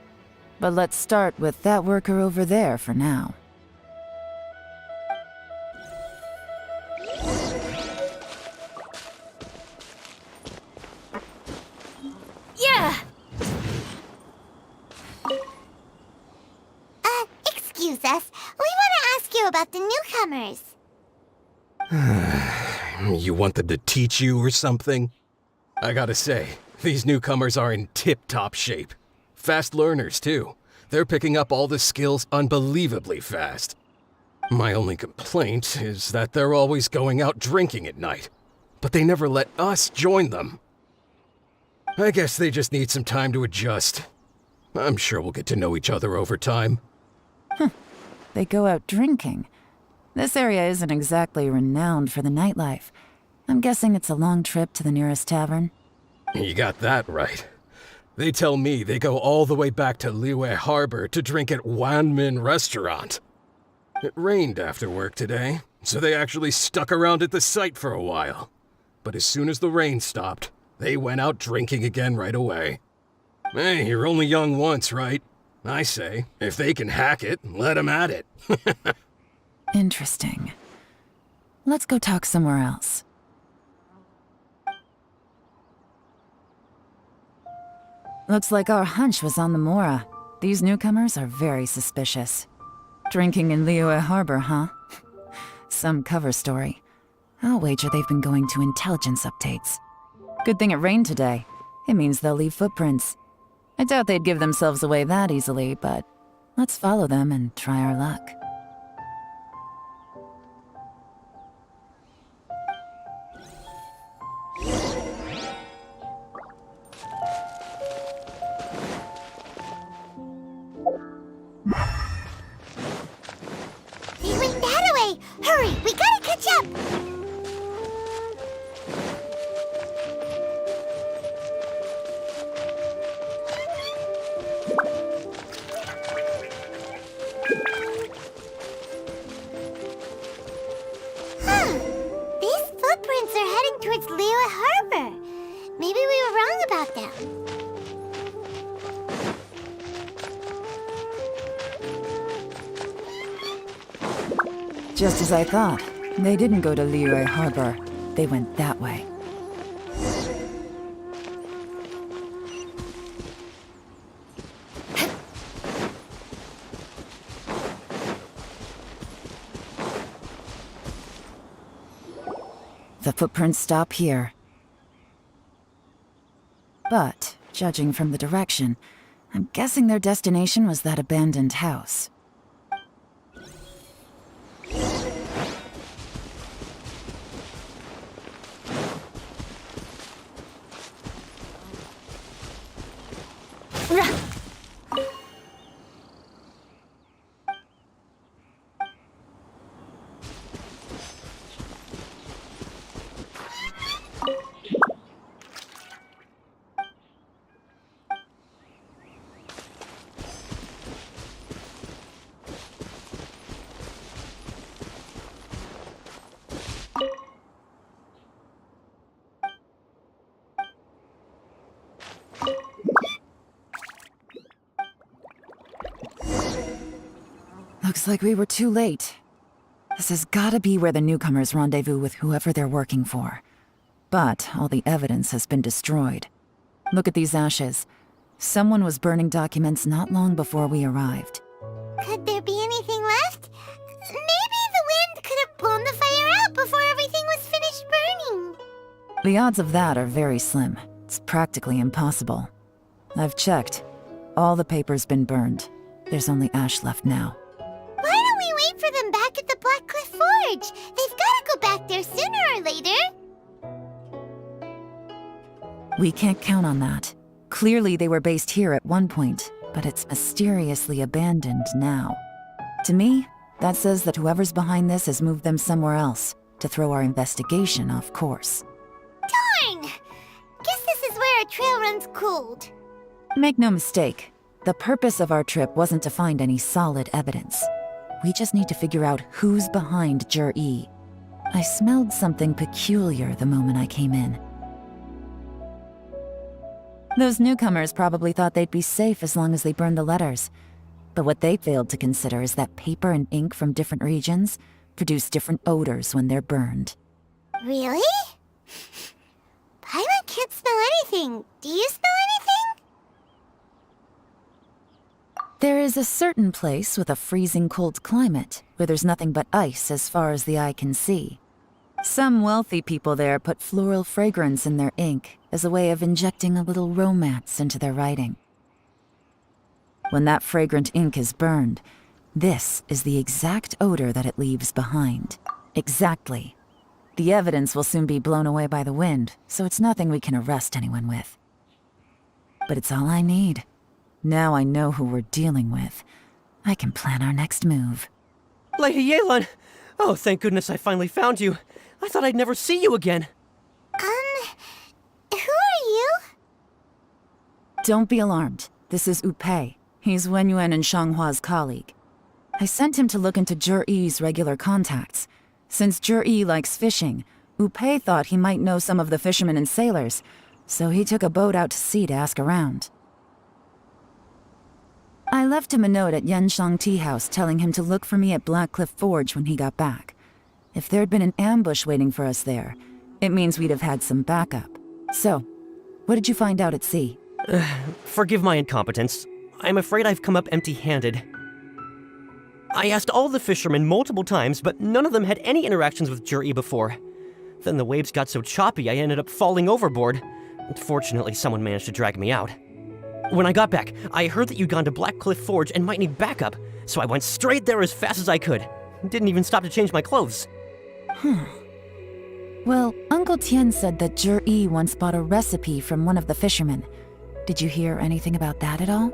But let's start with that worker over there for now. Yeah! Excuse us. We want to ask you about the newcomers. You want them to teach you or something? I gotta say, these newcomers are in tip-top shape. Fast learners, too. They're picking up all the skills unbelievably fast. My only complaint is that they're always going out drinking at night. But they never let us join them. I guess they just need some time to adjust. I'm sure we'll get to know each other over time. They go out drinking. This area isn't exactly renowned for the nightlife. I'm guessing it's a long trip to the nearest tavern. You got that right. They tell me they go all the way back to Liyue Harbor to drink at Wanmin Restaurant. It rained after work today, so they actually stuck around at the site for a while. But as soon as the rain stopped, they went out drinking again right away. Hey, you're only young once, right? I say, if they can hack it, let them at it. Interesting. Let's go talk somewhere else. Looks like our hunch was on the Mora. These newcomers are very suspicious. Drinking in Liyue Harbor, huh? Some cover story. I'll wager they've been going to intelligence updates. Good thing it rained today. It means they'll leave footprints. I doubt they'd give themselves away that easily, but let's follow them and try our luck. They went that way! Hurry, we gotta catch up! These footprints are heading towards Liyue Harbor. Maybe we were wrong about them. Just as I thought. They didn't go to Liyue Harbor. They went that way. The footprints stop here. But, judging from the direction, I'm guessing their destination was that abandoned house. Looks like we were too late. This has gotta be where the newcomers rendezvous with whoever they're working for. But all the evidence has been destroyed. Look at these ashes. Someone was burning documents not long before we arrived. Could there be anything left? Maybe the wind could have blown the fire out before everything was finished burning. The odds of that are very slim. It's practically impossible. I've checked. All the paper's been burned. There's only ash left now. Why don't we wait for them back at the Black Cliff Forge? They've got to go back there sooner or later. We can't count on that. Clearly they were based here at one point, but it's mysteriously abandoned now. To me, that says that whoever's behind this has moved them somewhere else to throw our investigation off course. Darn! Guess this is where our trail runs cold. Make no mistake, the purpose of our trip wasn't to find any solid evidence. We just need to figure out who's behind Jur-E. I smelled something peculiar the moment I came in. Those newcomers probably thought they'd be safe as long as they burned the letters. But what they failed to consider is that paper and ink from different regions produce different odors when they're burned. Really? Paimon can't smell anything. Do you smell anything? There is a certain place with a freezing cold climate where there's nothing but ice as far as the eye can see. Some wealthy people there put floral fragrance in their ink as a way of injecting a little romance into their writing. When that fragrant ink is burned, this is the exact odor that it leaves behind. Exactly. The evidence will soon be blown away by the wind, so it's nothing we can arrest anyone with. But it's all I need. Now I know who we're dealing with. I can plan our next move. Lady Yelan! Oh, thank goodness I finally found you. I thought I'd never see you again. Who are you? Don't be alarmed. This is Upei. He's Wenyuan and Shanghua's colleague. I sent him to look into Jur-E's regular contacts. Since Jur-E likes fishing, Upei thought he might know some of the fishermen and sailors, so he took a boat out to sea to ask around. I left him a note at Yanshang Tea House telling him to look for me at Black Cliff Forge when he got back. If there'd been an ambush waiting for us there, it means we'd have had some backup. So, what did you find out at sea? Forgive my incompetence. I'm afraid I've come up empty-handed. I asked all the fishermen multiple times, but none of them had any interactions with Jur-E before. Then the waves got so choppy I ended up falling overboard. Fortunately, someone managed to drag me out. When I got back, I heard that you'd gone to Black Cliff Forge and might need backup, so I went straight there as fast as I could. Didn't even stop to change my clothes. Well, Uncle Tien said that Jur-E once bought a recipe from one of the fishermen. Did you hear anything about that at all?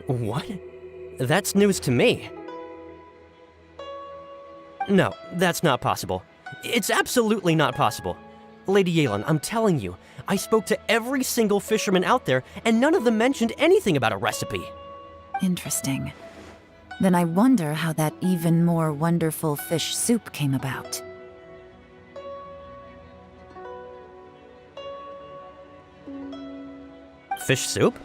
What? That's news to me. No, that's not possible. It's absolutely not possible. Lady Yelan, I'm telling you, I spoke to every single fisherman out there, and none of them mentioned anything about a recipe. Interesting. Then I wonder how that even more wonderful fish soup came about. Fish soup?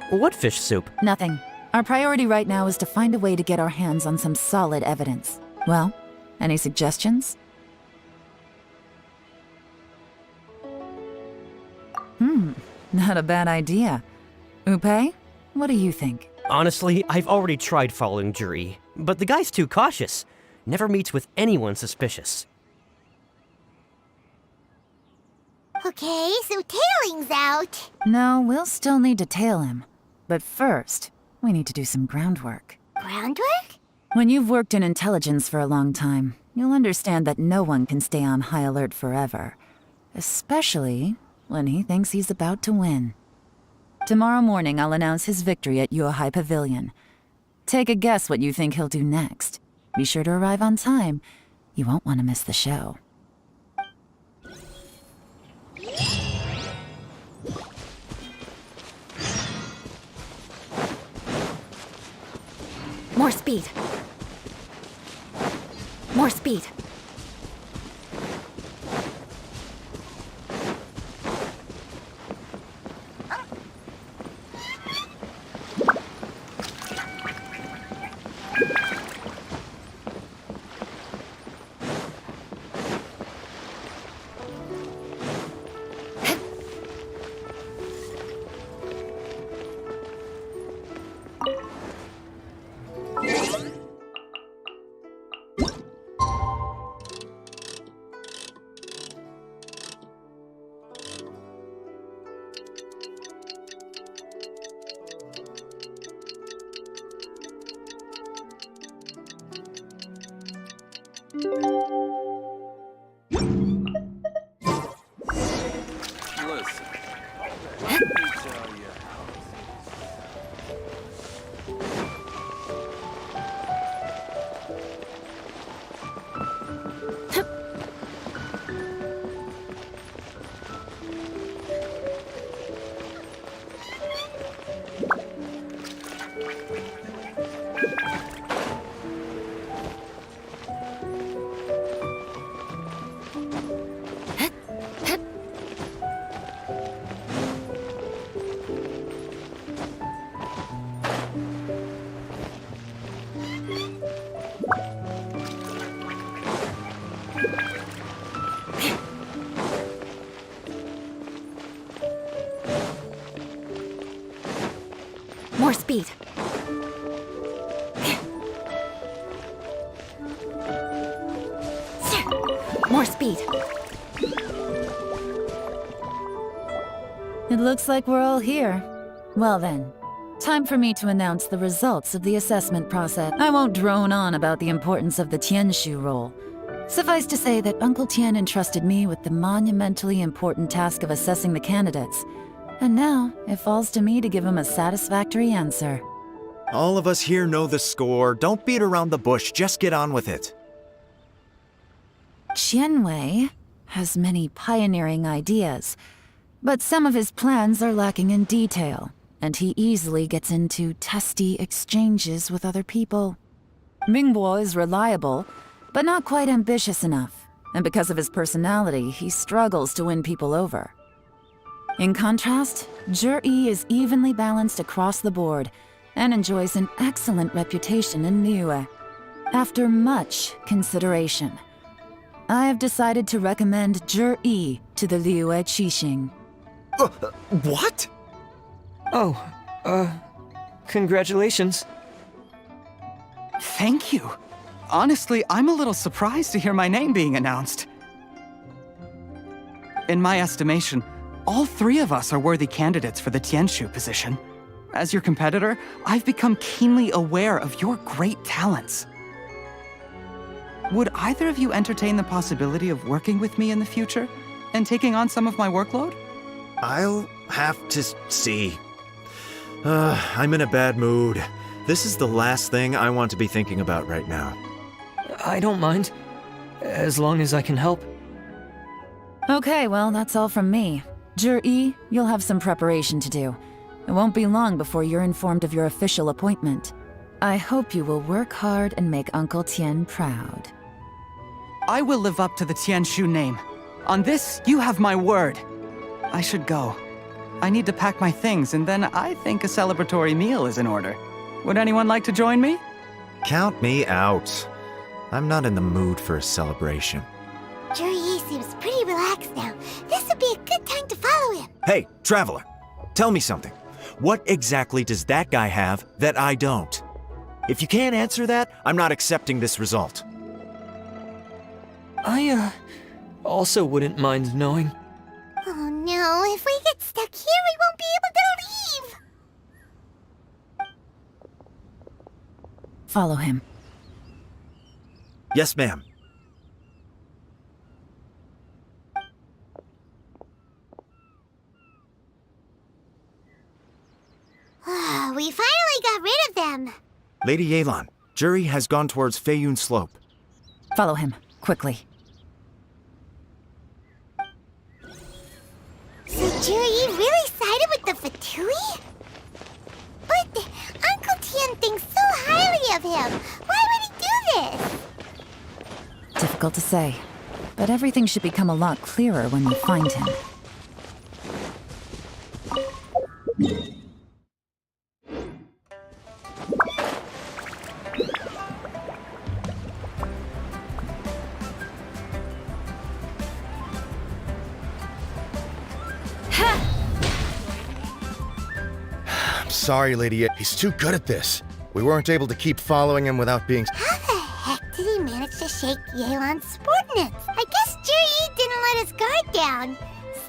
What fish soup? Nothing. Our priority right now is to find a way to get our hands on some solid evidence. Well, any suggestions? Not a bad idea. Upei, what do you think? Honestly, I've already tried following Jur-E, but the guy's too cautious. Never meets with anyone suspicious. Okay, so tailing's out. No, we'll still need to tail him. But first, we need to do some groundwork. Groundwork? When you've worked in intelligence for a long time, you'll understand that no one can stay on high alert forever. Especially when he thinks he's about to win. Tomorrow morning, I'll announce his victory at Yuehai Pavilion. Take a guess what you think he'll do next. Be sure to arrive on time. You won't want to miss the show. More speed. More speed. More speed. More speed. It looks like we're all here. Well then, time for me to announce the results of the assessment process. I won't drone on about the importance of the Tianshu role. Suffice to say that Uncle Tian entrusted me with the monumentally important task of assessing the candidates. And now, it falls to me to give him a satisfactory answer. All of us here know the score. Don't beat around the bush, just get on with it. Qianwei has many pioneering ideas, but some of his plans are lacking in detail, and he easily gets into testy exchanges with other people. Mingbo is reliable, but not quite ambitious enough, and because of his personality, he struggles to win people over. In contrast, Zhi is evenly balanced across the board and enjoys an excellent reputation in Liyue. After much consideration, I have decided to recommend Zhi to the Liyue Qixing. What? Oh, congratulations. Thank you. Honestly, I'm a little surprised to hear my name being announced. In my estimation, all three of us are worthy candidates for the Tianshu position. As your competitor, I've become keenly aware of your great talents. Would either of you entertain the possibility of working with me in the future and taking on some of my workload? I'll have to see. I'm in a bad mood. This is the last thing I want to be thinking about right now. I don't mind, as long as I can help. Okay, well, that's all from me. Zhi, you'll have some preparation to do. It won't be long before you're informed of your official appointment. I hope you will work hard and make Uncle Tian proud. I will live up to the Tianshu name. On this, you have my word. I should go. I need to pack my things, and then I think a celebratory meal is in order. Would anyone like to join me? Count me out. I'm not in the mood for a celebration. Zhi seems pretty relaxed now. This would be a good time to follow him. Hey, traveler, tell me something. What exactly does that guy have that I don't? If you can't answer that, I'm not accepting this result. I, also wouldn't mind knowing. Oh no, if we get stuck here, we won't be able to leave! Follow him. Yes, ma'am. We finally got rid of them! Lady Yelan, Zhi has gone towards Feiyun Slope. Follow him, quickly. So Zhi really sided with the Fatui? But Uncle Tian thinks so highly of him. Why would he do this? Difficult to say, but everything should become a lot clearer when we find him. Sorry, Lady. He's too good at this. We weren't able to keep following him without being... How the heck did he manage to shake Yelan's subordinates? I guess Zhi didn't let his guard down.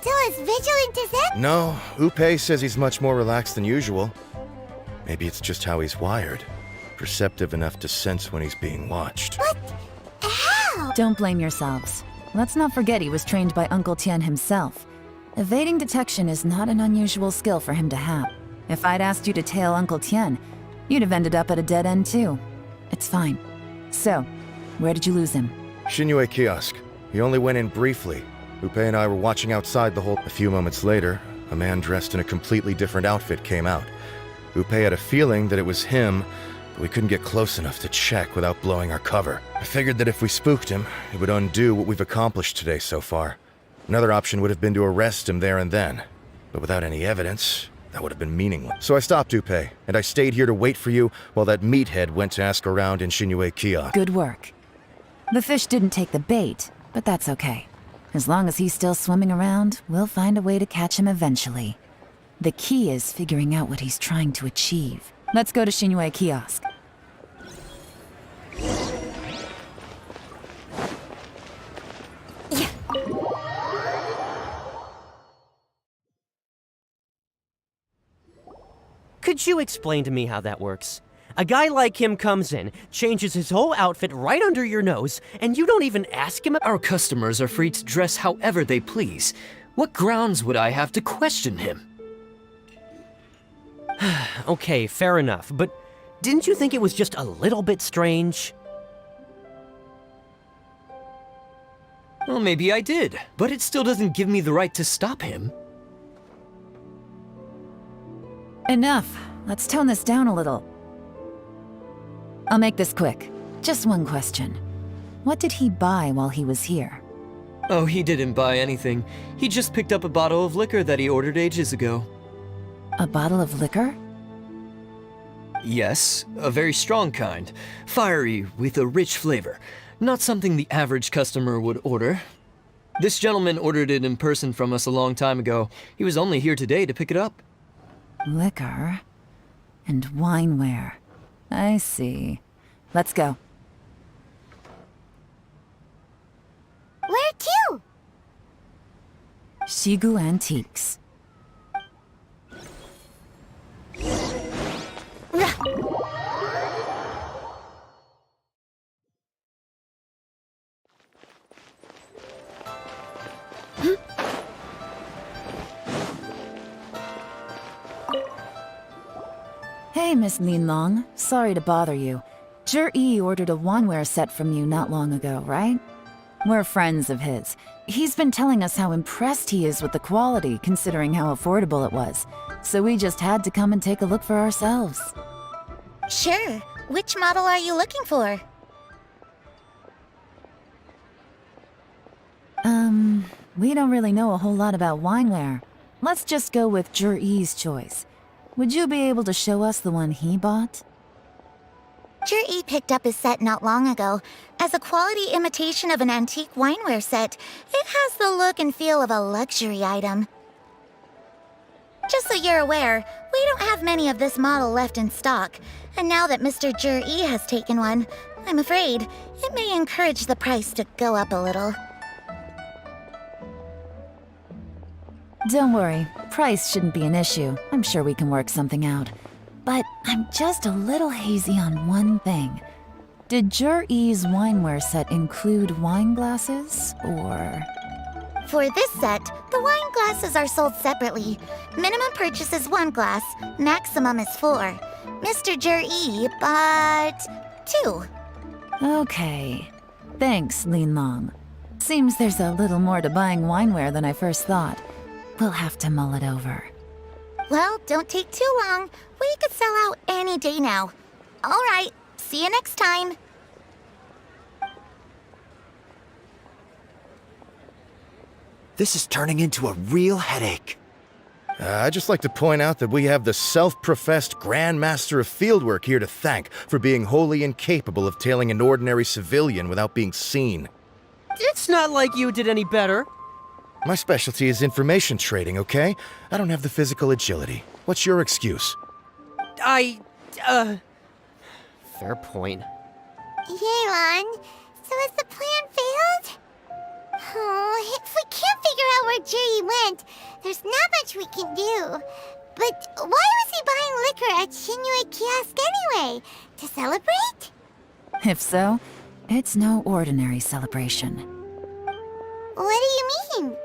Still as vigilant as ever. No, Upei says he's much more relaxed than usual. Maybe it's just how he's wired. Perceptive enough to sense when he's being watched. But how? Don't blame yourselves. Let's not forget he was trained by Uncle Tian himself. Evading detection is not an unusual skill for him to have. If I'd asked you to tail Uncle Tian, you'd have ended up at a dead end too. It's fine. So, where did you lose him? Xinyue kiosk. He only went in briefly. Upei and I were watching outside the whole... A few moments later, a man dressed in a completely different outfit came out. Upei had a feeling that it was him, but we couldn't get close enough to check without blowing our cover. I figured that if we spooked him, it would undo what we've accomplished today so far. Another option would have been to arrest him there and then, but without any evidence, that would have been meaningless. So I stopped Upei, and I stayed here to wait for you while that meathead went to ask around in Xinyue kiosk. Good work. The fish didn't take the bait, but that's okay. As long as he's still swimming around, we'll find a way to catch him eventually. The key is figuring out what he's trying to achieve. Let's go to Xinyue Kiosk. Could you explain to me how that works? A guy like him comes in, changes his whole outfit right under your nose, and you don't even ask him? Our customers are free to dress however they please. What grounds would I have to question him? Okay, fair enough, but didn't you think it was just a little bit strange? Well, maybe I did, but it still doesn't give me the right to stop him. Enough. Let's tone this down a little. I'll make this quick. Just one question. What did he buy while he was here? Oh, he didn't buy anything. He just picked up a bottle of liquor that he ordered ages ago. A bottle of liquor? Yes, a very strong kind. Fiery, with a rich flavor. Not something the average customer would order. This gentleman ordered it in person from us a long time ago. He was only here today to pick it up. Liquor and wineware. I see. Let's go. Where to? Shigu Antiques. Hey, Miss Linlong. Sorry to bother you. Zhi ordered a wineware set from you not long ago, right? We're friends of his. He's been telling us how impressed he is with the quality, considering how affordable it was. So we just had to come and take a look for ourselves. Sure. Which model are you looking for? We don't really know a whole lot about wineware. Let's just go with Zhi's choice. Would you be able to show us the one he bought? Zhi picked up his set not long ago. As a quality imitation of an antique wineware set, it has the look and feel of a luxury item. Just so you're aware, we don't have many of this model left in stock, and now that Mr. Zhi has taken one, I'm afraid it may encourage the price to go up a little. Don't worry, price shouldn't be an issue. I'm sure we can work something out. But I'm just a little hazy on one thing. Did Zhi's wineware set include wine glasses, or...? For this set, the wine glasses are sold separately. Minimum purchase is 1 glass, maximum is 4. Mr. Zhi bought 2. Okay. Thanks, Linlong. Seems there's a little more to buying wineware than I first thought. We'll have to mull it over. Well, don't take too long. We could sell out any day now. All right, see you next time. This is turning into a real headache. I'd just like to point out that we have the self-professed Grand Master of Fieldwork here to thank for being wholly incapable of tailing an ordinary civilian without being seen. It's not like you did any better. My specialty is information trading, okay? I don't have the physical agility. What's your excuse? Fair point. Yelan, so has the plan failed? Oh, if we can't figure out where Jerry went, there's not much we can do. But why was he buying liquor at Xinyue Kiosk anyway? To celebrate? If so, it's no ordinary celebration. What do you mean?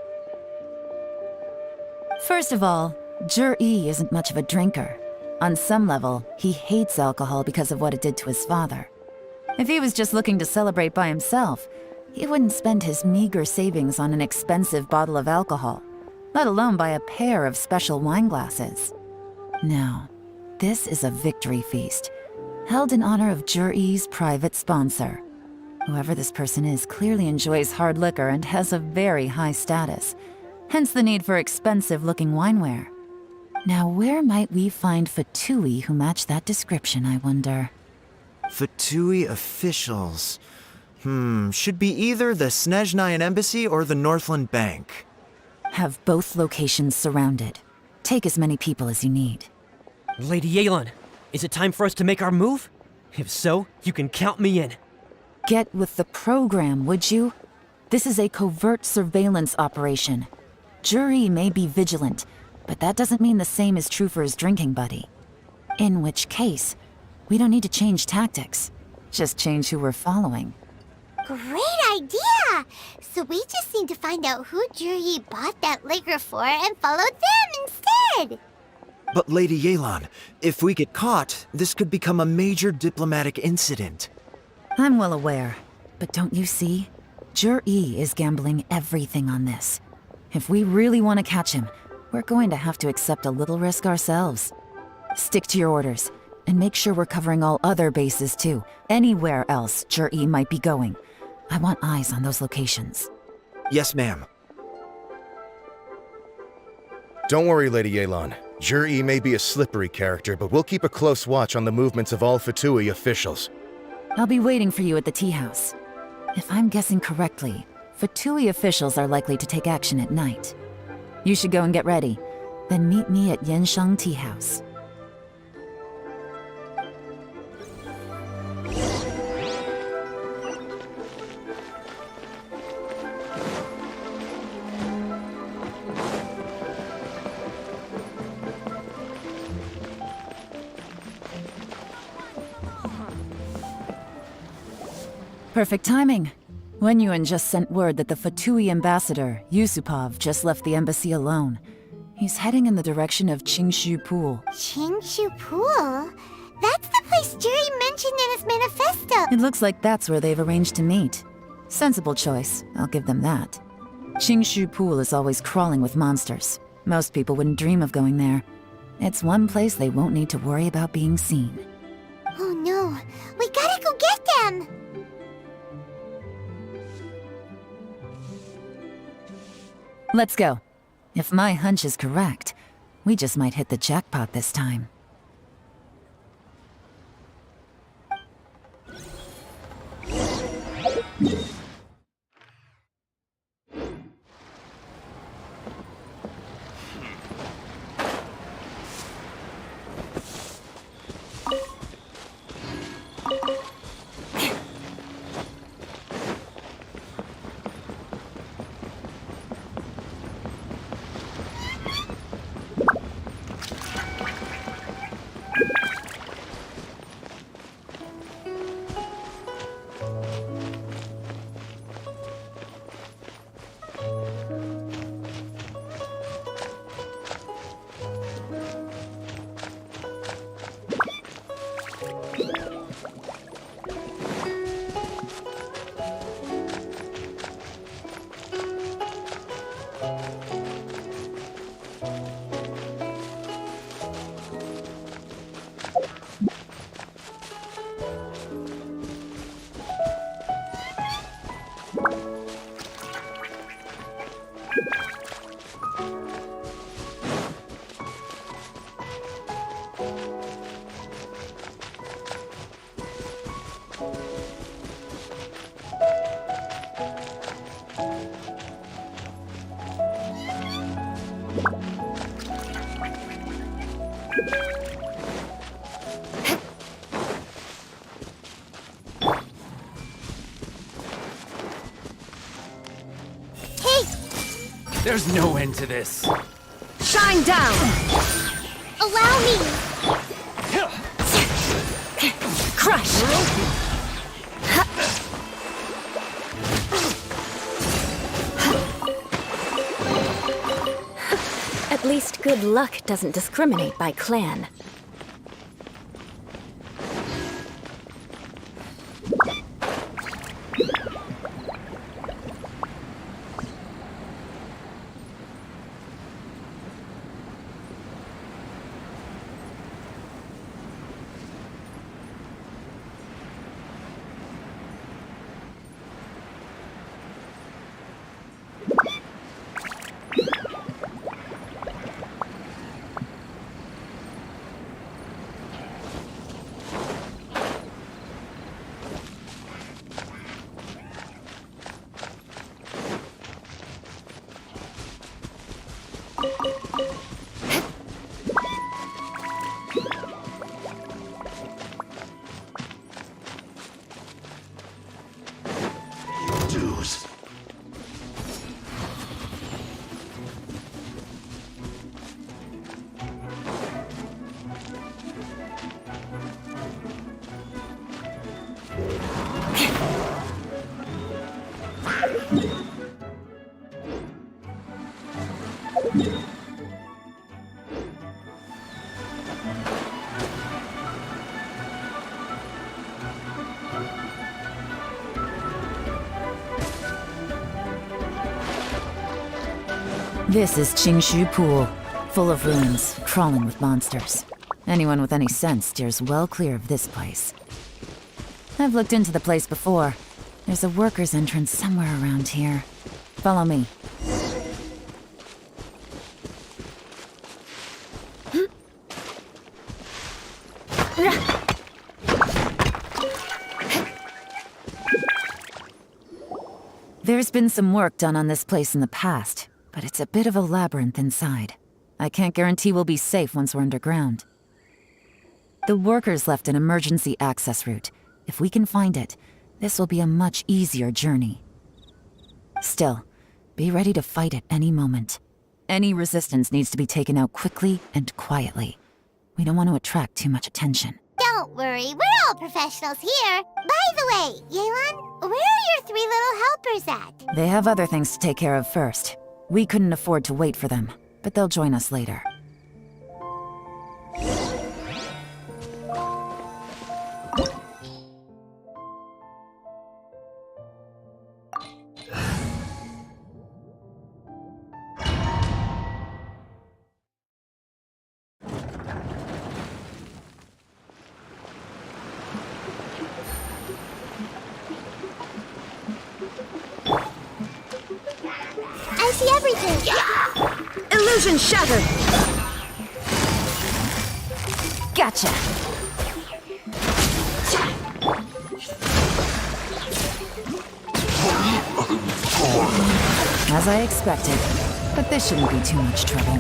First of all, Zhi isn't much of a drinker. On some level, he hates alcohol because of what it did to his father. If he was just looking to celebrate by himself, he wouldn't spend his meager savings on an expensive bottle of alcohol, let alone buy a pair of special wine glasses. No, this is a victory feast, held in honor of Zhi's private sponsor. Whoever this person is clearly enjoys hard liquor and has a very high status, hence the need for expensive-looking wineware. Now, where might we find Fatui who match that description, I wonder? Fatui officials. Should be either the Snezhnayan Embassy or the Northland Bank. Have both locations surrounded. Take as many people as you need. Lady Yelan, is it time for us to make our move? If so, you can count me in. Get with the program, would you? This is a covert surveillance operation. Jury may be vigilant, but that doesn't mean the same is true for his drinking buddy. In which case, we don't need to change tactics. Just change who we're following. Great idea! So we just need to find out who Jury bought that liquor for and follow them instead! But Lady Yelan, if we get caught, this could become a major diplomatic incident. I'm well aware, but don't you see? Jury is gambling everything on this. If we really want to catch him, we're going to have to accept a little risk ourselves. Stick to your orders, and make sure we're covering all other bases too. Anywhere else Jury might be going. I want eyes on those locations. Yes, ma'am. Don't worry, Lady Yelan. Jur-E may be a slippery character, but we'll keep a close watch on the movements of all Fatui officials. I'll be waiting for you at the tea house. If I'm guessing correctly, Fatui officials are likely to take action at night. You should go and get ready. Then meet me at Yansheng Tea House. Perfect timing. Wenyuan just sent word that the Fatui ambassador, Yusupov, just left the embassy alone. He's heading in the direction of Qingshu Pool. Qingshu Pool? That's the place Jury mentioned in his manifesto! It looks like that's where they've arranged to meet. Sensible choice, I'll give them that. Qingshu Pool is always crawling with monsters. Most people wouldn't dream of going there. It's one place they won't need to worry about being seen. Oh no, we gotta go get them! Let's go. If my hunch is correct, we just might hit the jackpot this time. There's no end to this. Shine down! Allow me! Crush! At least good luck doesn't discriminate by clan. This is Qingshu Pool, full of ruins, crawling with monsters. Anyone with any sense steers well clear of this place. I've looked into the place before. There's a worker's entrance somewhere around here. Follow me. There's been some work done on this place in the past, but it's a bit of a labyrinth inside. I can't guarantee we'll be safe once we're underground. The workers left an emergency access route. If we can find it, this will be a much easier journey. Still, be ready to fight at any moment. Any resistance needs to be taken out quickly and quietly. We don't want to attract too much attention. Don't worry, we're all professionals here. By the way, Yelan, where are your 3 little helpers at? They have other things to take care of first. We couldn't afford to wait for them, but they'll join us later. I see everything. Illusion shattered! Gotcha! As I expected, but this shouldn't be too much trouble.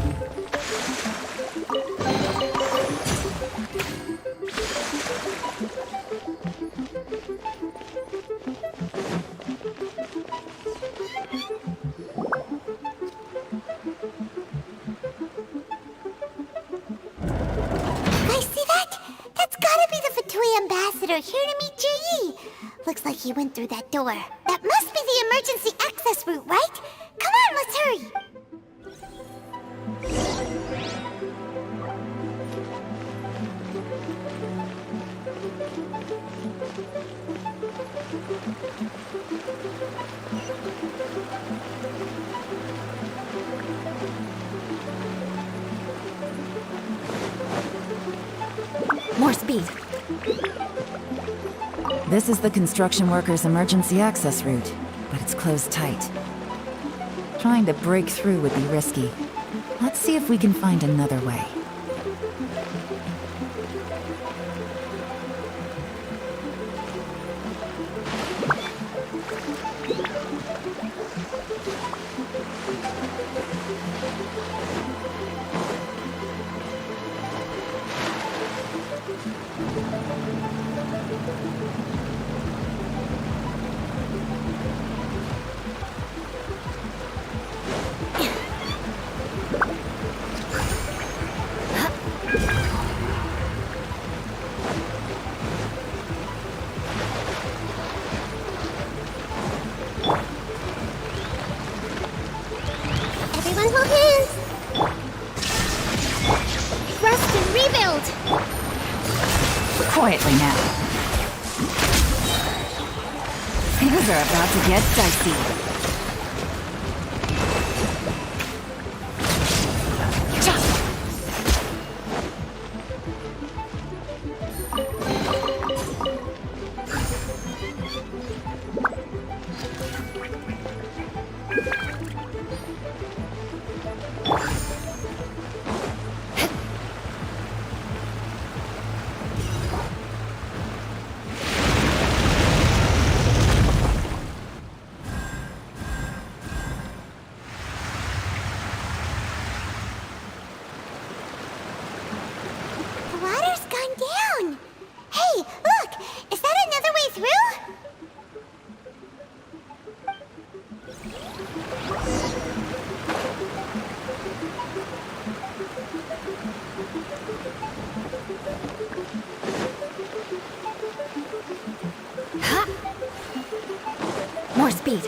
Ambassador here to meet Ji. Looks like he went through that door. That must be the emergency access route, right? Come on, let's hurry. More speed. This is the construction workers' emergency access route, but it's closed tight. Trying to break through would be risky. Let's see if we can find another way. Everyone hold hands. Rest and rebuild. Quietly now. Things are about to get dicey. More speed.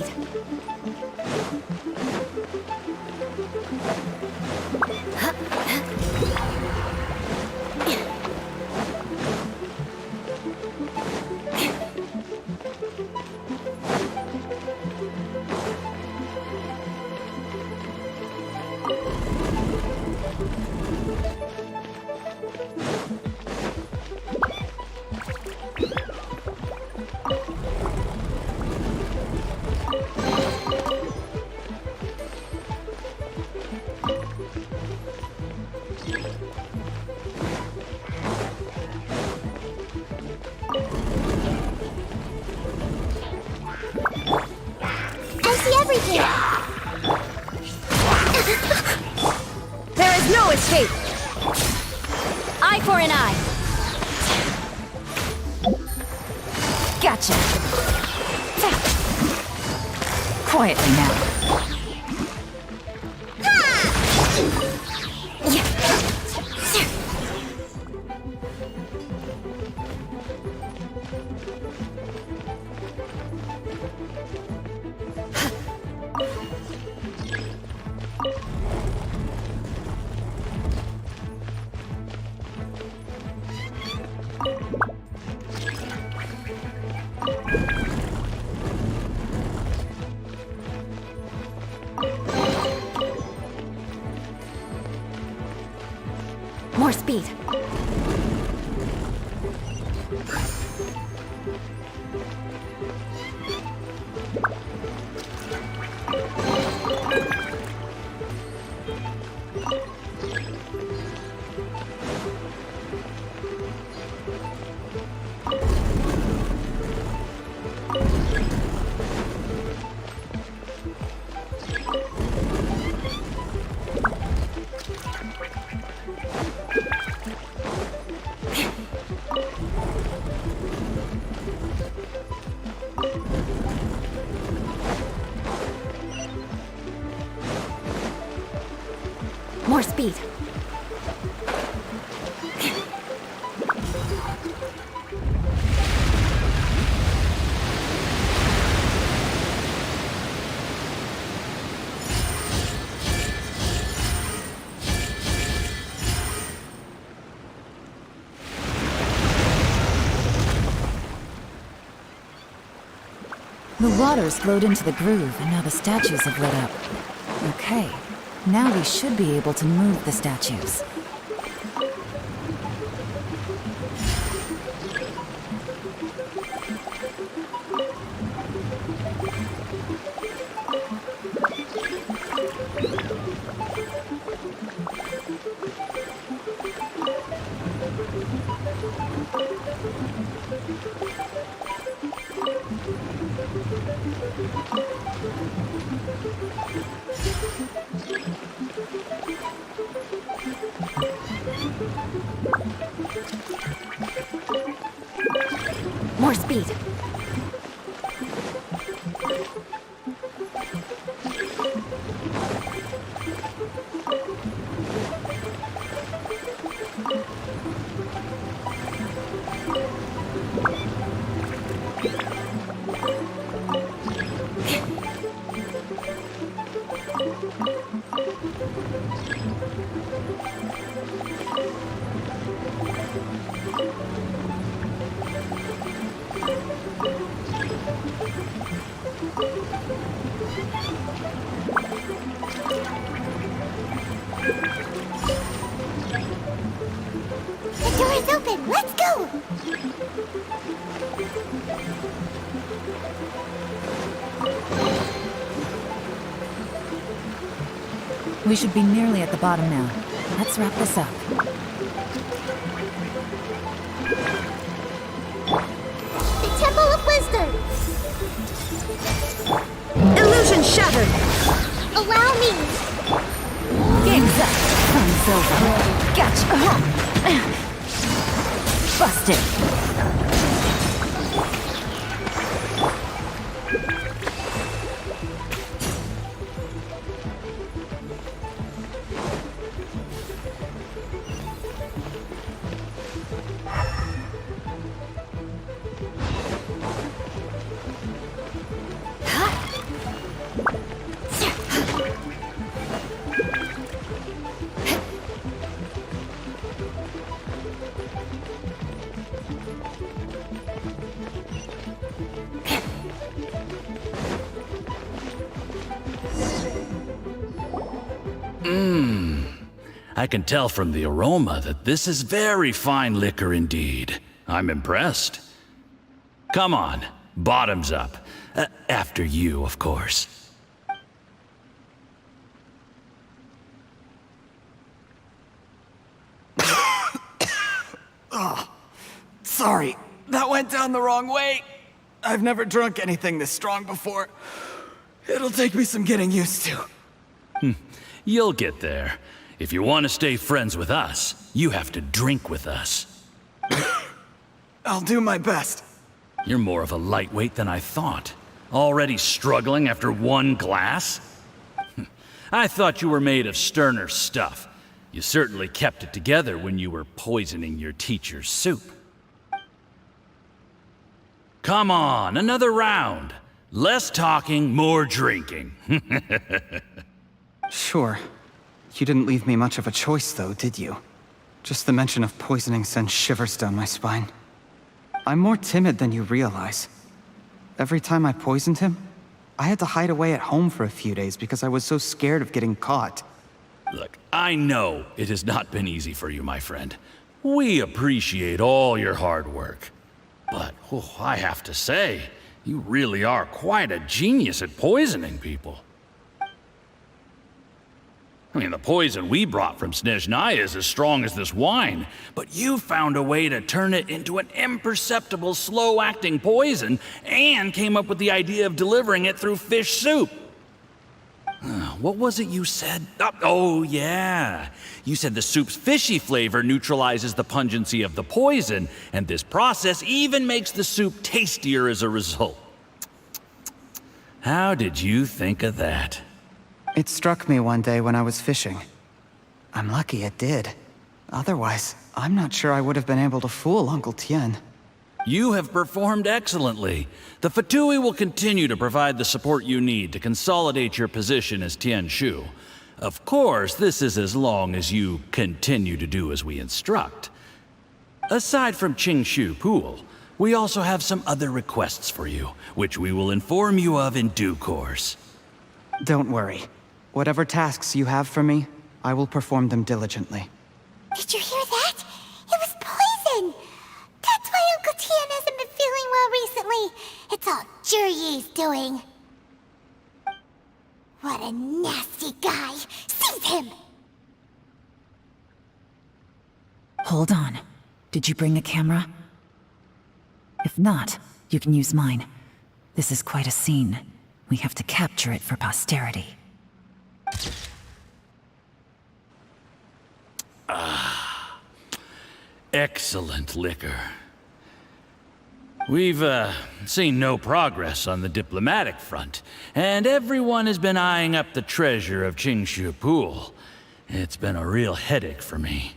speed. I see everything! There is no escape! Eye for an eye! Gotcha. Quietly now. More speed. More speed. The water's flowed into the groove, and now the statues have lit up. Okay, now we should be able to move the statues. More speed. The door is open! Let's go! We should be nearly at the bottom now. Let's wrap this up. The Temple of Wisdom! Illusion shattered! Allow me! Game's up. Fun's over. Gotcha. Busted. I can tell from the aroma that this is very fine liquor indeed. I'm impressed. Come on, bottoms up. After you, of course. Oh, sorry, that went down the wrong way. I've never drunk anything this strong before. It'll take me some getting used to. You'll get there. If you want to stay friends with us, you have to drink with us. I'll do my best. You're more of a lightweight than I thought. Already struggling after one glass? I thought you were made of sterner stuff. You certainly kept it together when you were poisoning your teacher's soup. Come on, another round. Less talking, more drinking. Sure. You didn't leave me much of a choice, though, did you? Just the mention of poisoning sends shivers down my spine. I'm more timid than you realize. Every time I poisoned him, I had to hide away at home for a few days because I was so scared of getting caught. Look, I know it has not been easy for you, my friend. We appreciate all your hard work. But, I have to say, you really are quite a genius at poisoning people. I mean, the poison we brought from Snezhnaya is as strong as this wine, but you found a way to turn it into an imperceptible, slow-acting poison and came up with the idea of delivering it through fish soup. What was it you said? Oh, yeah. You said the soup's fishy flavor neutralizes the pungency of the poison, and this process even makes the soup tastier as a result. How did you think of that? It struck me one day when I was fishing. I'm lucky it did. Otherwise, I'm not sure I would have been able to fool Uncle Tien. You have performed excellently. The Fatui will continue to provide the support you need to consolidate your position as Tien Shu. Of course, this is as long as you continue to do as we instruct. Aside from Qingshu Pool, we also have some other requests for you, which we will inform you of in due course. Don't worry. Whatever tasks you have for me, I will perform them diligently. Did you hear that? It was poison! That's why Uncle Tien hasn't been feeling well recently. It's all Jurye's doing. What a nasty guy! Seize him! Hold on. Did you bring a camera? If not, you can use mine. This is quite a scene. We have to capture it for posterity. Excellent liquor. We've, seen no progress on the diplomatic front, and everyone has been eyeing up the treasure of Qingshu Pool. It's been a real headache for me.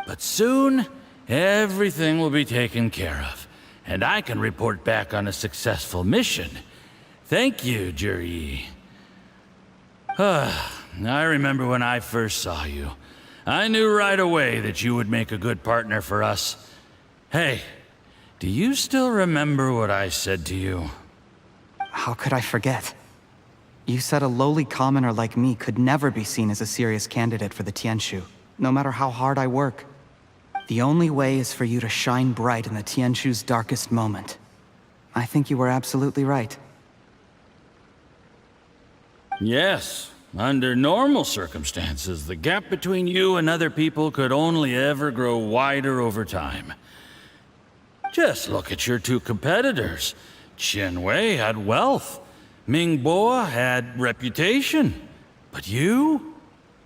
But soon, everything will be taken care of, and I can report back on a successful mission. Thank you, Jurye. I remember when I first saw you. I knew right away that you would make a good partner for us. Hey, do you still remember what I said to you? How could I forget? You said a lowly commoner like me could never be seen as a serious candidate for the Tianshu, no matter how hard I work. The only way is for you to shine bright in the Tianshu's darkest moment. I think you were absolutely right. Yes. Under normal circumstances, the gap between you and other people could only ever grow wider over time. Just look at your two competitors. Qianwei had wealth. Mingbo had reputation. But you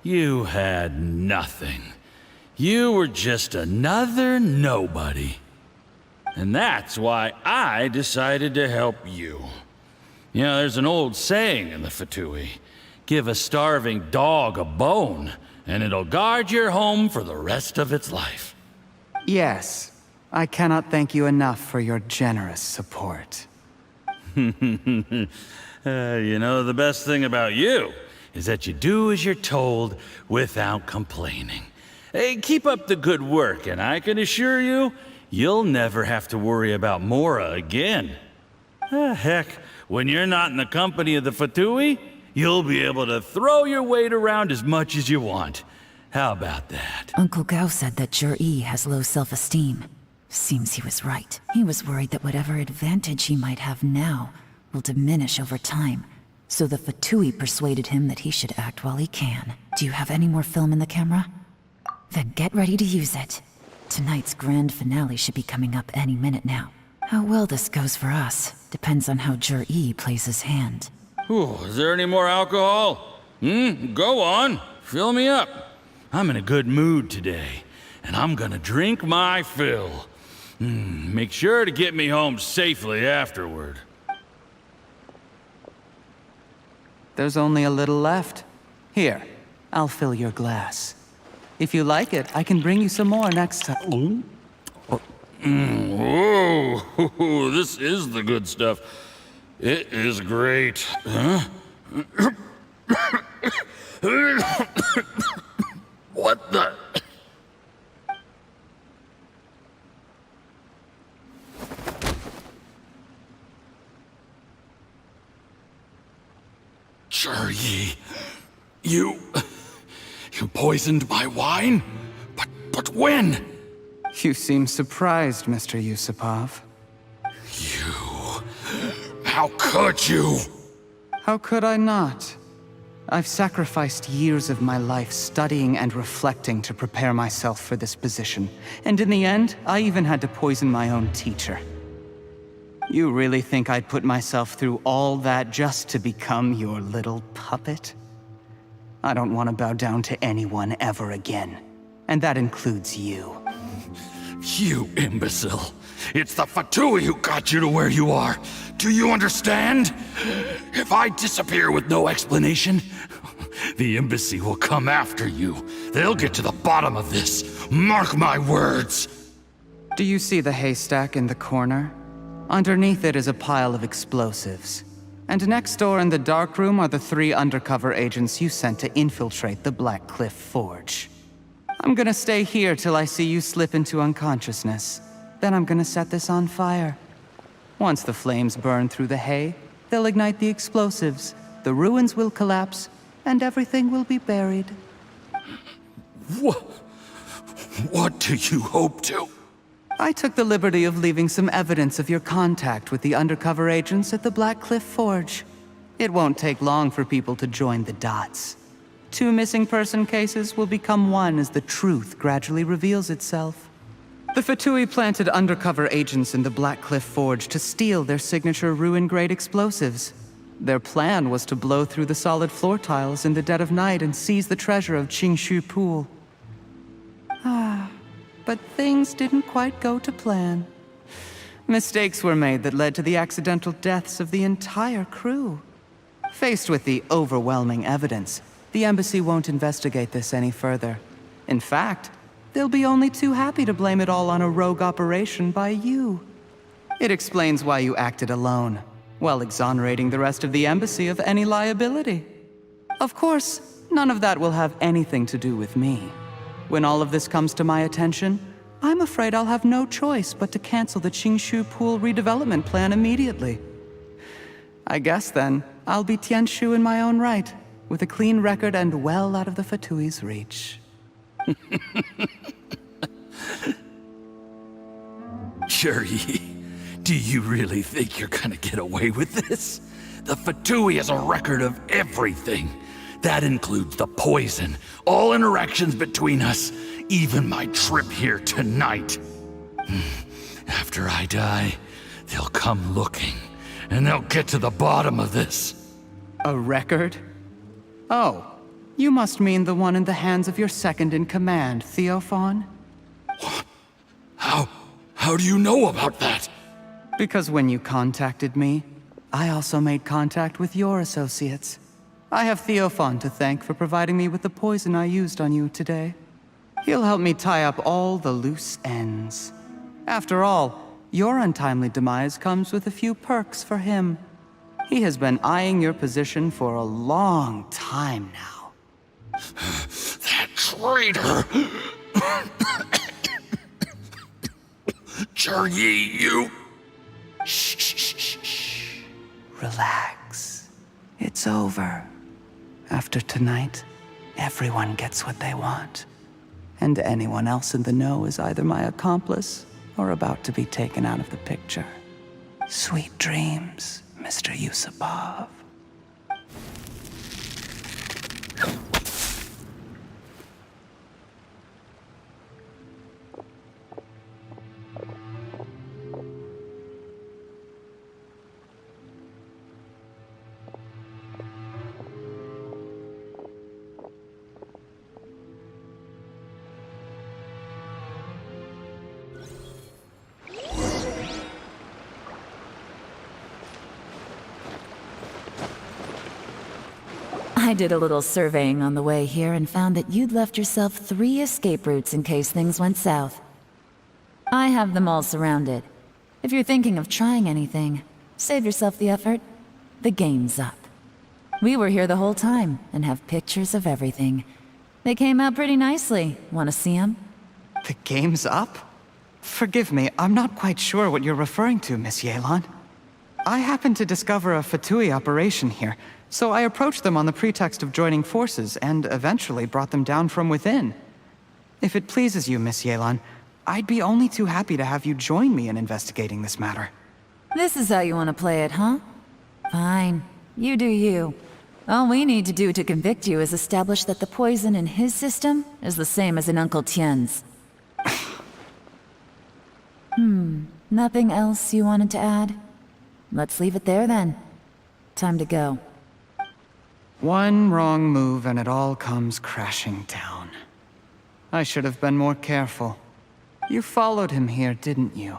had nothing. You were just another nobody. And that's why I decided to help you. You know, there's an old saying in the Fatui. Give a starving dog a bone, and it'll guard your home for the rest of its life. Yes. I cannot thank you enough for your generous support. You know, the best thing about you is that you do as you're told without complaining. Hey, keep up the good work, and I can assure you, you'll never have to worry about Mora again. Heck, when you're not in the company of the Fatui, You'll be able to throw your weight around as much as you want. How about that? Uncle Gao said that Jur-E has low self-esteem. Seems he was right. He was worried that whatever advantage he might have now will diminish over time. So the Fatui persuaded him that he should act while he can. Do you have any more film in the camera? Then get ready to use it. Tonight's grand finale should be coming up any minute now. How well this goes for us depends on how Jur-E plays his hand. Ooh, is there any more alcohol? Go on. Fill me up. I'm in a good mood today, and I'm gonna drink my fill. Make sure to get me home safely afterward. There's only a little left. Here, I'll fill your glass. If you like it, I can bring you some more next time. Whoa, this is the good stuff. It is great. Huh? What the? Jur-E, you poisoned my wine? But when? You seem surprised, Mr. Yusupov. How could you? How could I not? I've sacrificed years of my life studying and reflecting to prepare myself for this position. And in the end, I even had to poison my own teacher. You really think I'd put myself through all that just to become your little puppet? I don't want to bow down to anyone ever again. And that includes you. You imbecile. It's the Fatui who got you to where you are. Do you understand? If I disappear with no explanation, the embassy will come after you. They'll get to the bottom of this. Mark my words. Do you see the haystack in the corner? Underneath it is a pile of explosives. And next door in the dark room are the 3 undercover agents you sent to infiltrate the Black Cliff Forge. I'm gonna stay here till I see you slip into unconsciousness. Then I'm gonna set this on fire. Once the flames burn through the hay, they'll ignite the explosives, the ruins will collapse, and everything will be buried. What do you hope to? I took the liberty of leaving some evidence of your contact with the undercover agents at the Black Cliff Forge. It won't take long for people to join the dots. 2 missing person cases will become one as the truth gradually reveals itself. The Fatui planted undercover agents in the Black Cliff Forge to steal their signature ruin-grade explosives. Their plan was to blow through the solid floor tiles in the dead of night and seize the treasure of Qingshu Pool. But things didn't quite go to plan. Mistakes were made that led to the accidental deaths of the entire crew. Faced with the overwhelming evidence, the embassy won't investigate this any further. In fact, they'll be only too happy to blame it all on a rogue operation by you. It explains why you acted alone, while exonerating the rest of the embassy of any liability. Of course, none of that will have anything to do with me. When all of this comes to my attention, I'm afraid I'll have no choice but to cancel the Qingshu Pool redevelopment plan immediately. I guess then, I'll be Tianshu in my own right, with a clean record and well out of the Fatui's reach. Jur-E, do you really think you're gonna get away with this? The Fatui has a record of everything. That includes the poison, all interactions between us, even my trip here tonight. After I die, they'll come looking, and they'll get to the bottom of this. A record? Oh, you must mean the one in the hands of your second-in-command, Theophan? How do you know about that? Because when you contacted me, I also made contact with your associates. I have Theophan to thank for providing me with the poison I used on you today. He'll help me tie up all the loose ends. After all, your untimely demise comes with a few perks for him. He has been eyeing your position for a long time now. That traitor! Jur-E, you... Shh. Relax. It's over. After tonight, everyone gets what they want. And anyone else in the know is either my accomplice or about to be taken out of the picture. Sweet dreams, Mr. Yusupov. I did a little surveying on the way here and found that you'd left yourself 3 escape routes in case things went south. I have them all surrounded. If you're thinking of trying anything, save yourself the effort. The game's up. We were here the whole time and have pictures of everything. They came out pretty nicely. Want to see them? The game's up? Forgive me, I'm not quite sure what you're referring to, Miss Yelan. I happened to discover a Fatui operation here, so I approached them on the pretext of joining forces and eventually brought them down from within. If it pleases you, Miss Yelan, I'd be only too happy to have you join me in investigating this matter. This is how you want to play it, huh? Fine. You do you. All we need to do to convict you is establish that the poison in his system is the same as in Uncle Tien's. Nothing else you wanted to add? Let's leave it there then. Time to go. One wrong move and it all comes crashing down. I should have been more careful. You followed him here, didn't you?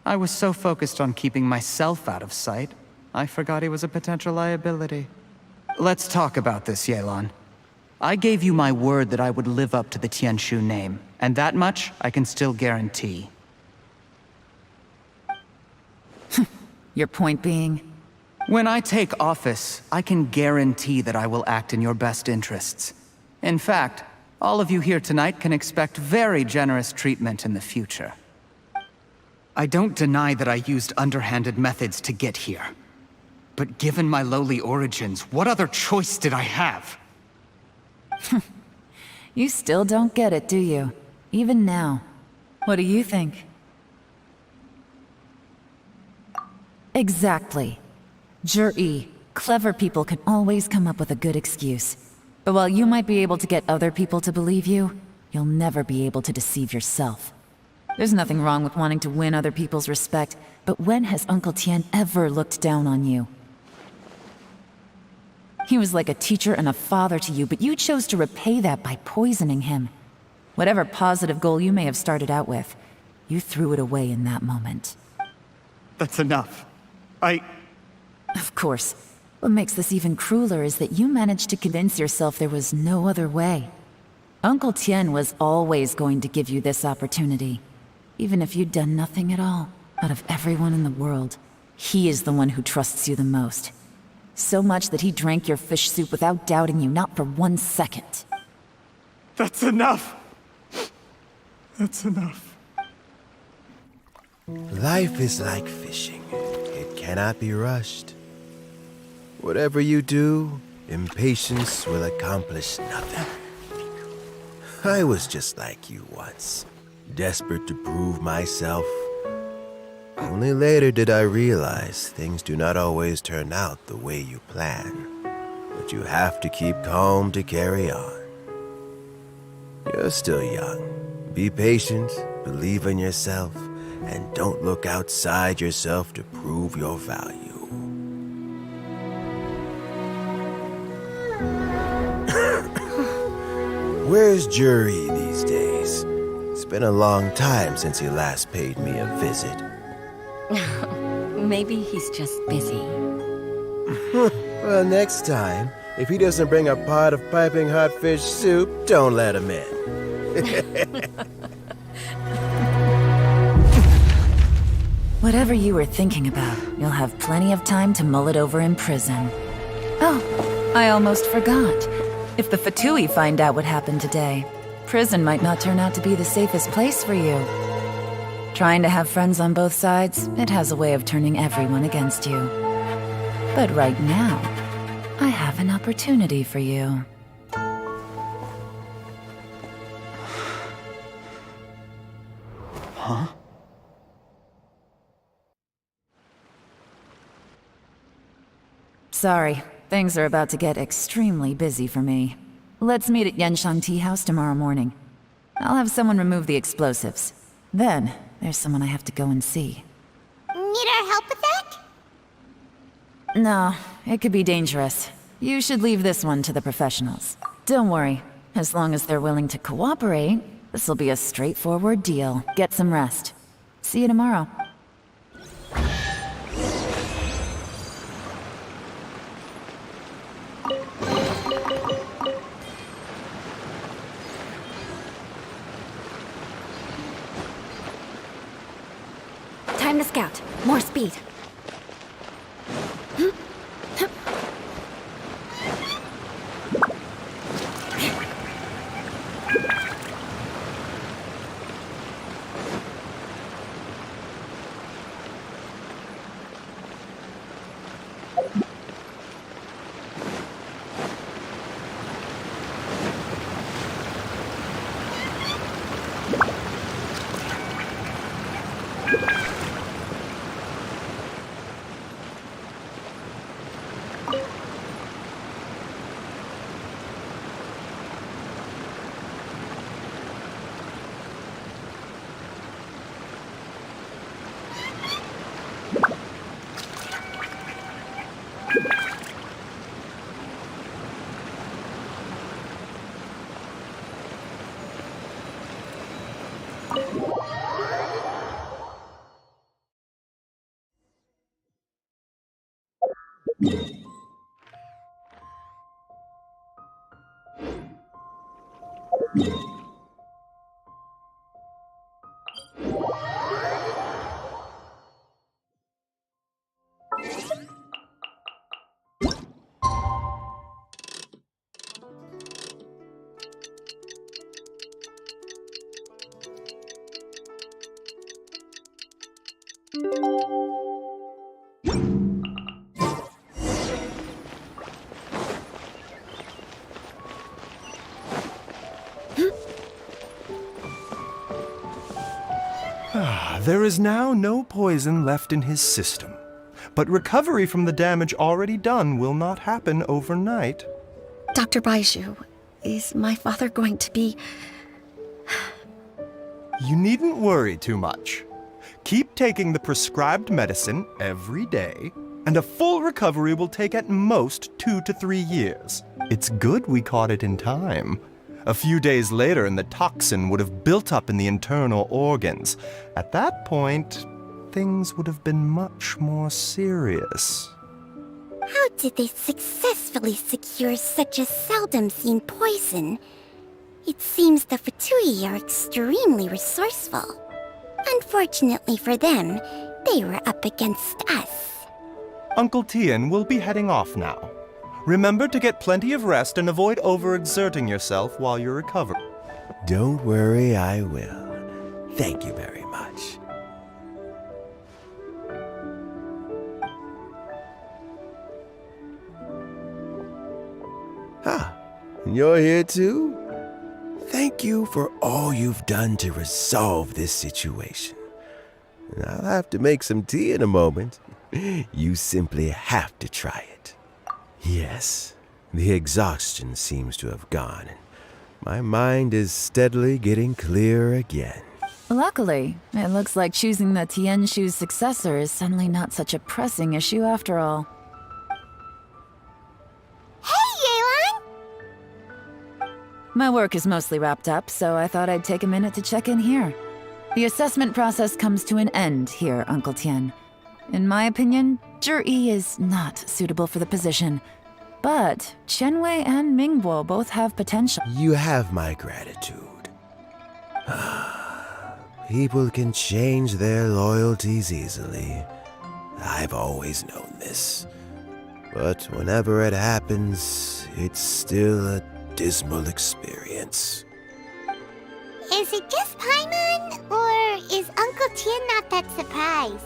I was so focused on keeping myself out of sight, I forgot he was a potential liability. Let's talk about this, Yelan. I gave you my word that I would live up to the Tianshu name, and that much I can still guarantee. Your point being? When I take office, I can guarantee that I will act in your best interests. In fact, all of you here tonight can expect very generous treatment in the future. I don't deny that I used underhanded methods to get here. But given my lowly origins, what other choice did I have? You still don't get it, do you? Even now. What do you think? Exactly. Jur-E, clever people can always come up with a good excuse. But while you might be able to get other people to believe you, you'll never be able to deceive yourself. There's nothing wrong with wanting to win other people's respect, but when has Uncle Tien ever looked down on you? He was like a teacher and a father to you, but you chose to repay that by poisoning him. Whatever positive goal you may have started out with, you threw it away in that moment. That's enough. Of course. What makes this even crueler is that you managed to convince yourself there was no other way. Uncle Tien was always going to give you this opportunity. Even if you'd done nothing at all. Out of everyone in the world, he is the one who trusts you the most. So much that he drank your fish soup without doubting you, not for 1 second. That's enough! That's enough. Life is like fishing. It cannot be rushed. Whatever you do, impatience will accomplish nothing. I was just like you once, desperate to prove myself. Only later did I realize things do not always turn out the way you plan, but you have to keep calm to carry on. You're still young. Be patient, believe in yourself, and don't look outside yourself to prove your value. Where's Jur-E these days? It's been a long time since he last paid me a visit. Maybe he's just busy. Well, next time, if he doesn't bring a pot of piping hot fish soup, don't let him in. Whatever you were thinking about, you'll have plenty of time to mull it over in prison. Oh, I almost forgot. If the Fatui find out what happened today, prison might not turn out to be the safest place for you. Trying to have friends on both sides, it has a way of turning everyone against you. But right now, I have an opportunity for you. Huh? Sorry, things are about to get extremely busy for me. Let's meet at Yanshang Tea House tomorrow morning. I'll have someone remove the explosives. Then, there's someone I have to go and see. Need our help with that? No, it could be dangerous. You should leave this one to the professionals. Don't worry, as long as they're willing to cooperate, this'll be a straightforward deal. Get some rest. See you tomorrow. Time to scout. More speed. There is now no poison left in his system, but recovery from the damage already done will not happen overnight. Dr. Baiju, is my father going to be... You needn't worry too much. Keep taking the prescribed medicine every day, and a full recovery will take at most 2 to 3 years. It's good we caught it in time. A few days later, and the toxin would have built up in the internal organs. At that point, things would have been much more serious. How did they successfully secure such a seldom-seen poison? It seems the Fatui are extremely resourceful. Unfortunately for them, they were up against us. Uncle Tian will be heading off now. Remember to get plenty of rest and avoid overexerting yourself while you recover. Don't worry, I will. Thank you very much. You're here too? Thank you for all you've done to resolve this situation. I'll have to make some tea in a moment. You simply have to try it. Yes, the exhaustion seems to have gone, and my mind is steadily getting clearer again. Luckily, it looks like choosing the Tianshu's successor is suddenly not such a pressing issue after all. My work is mostly wrapped up, so I thought I'd take a minute to check in here. The assessment process comes to an end here, Uncle Tian. In my opinion, Zhi is not suitable for the position. But Qianwei and Mingbo both have potential. You have my gratitude. People can change their loyalties easily. I've always known this. But whenever it happens, it's still a dismal experience. Is it just Paimon, or is Uncle Tian not that surprised?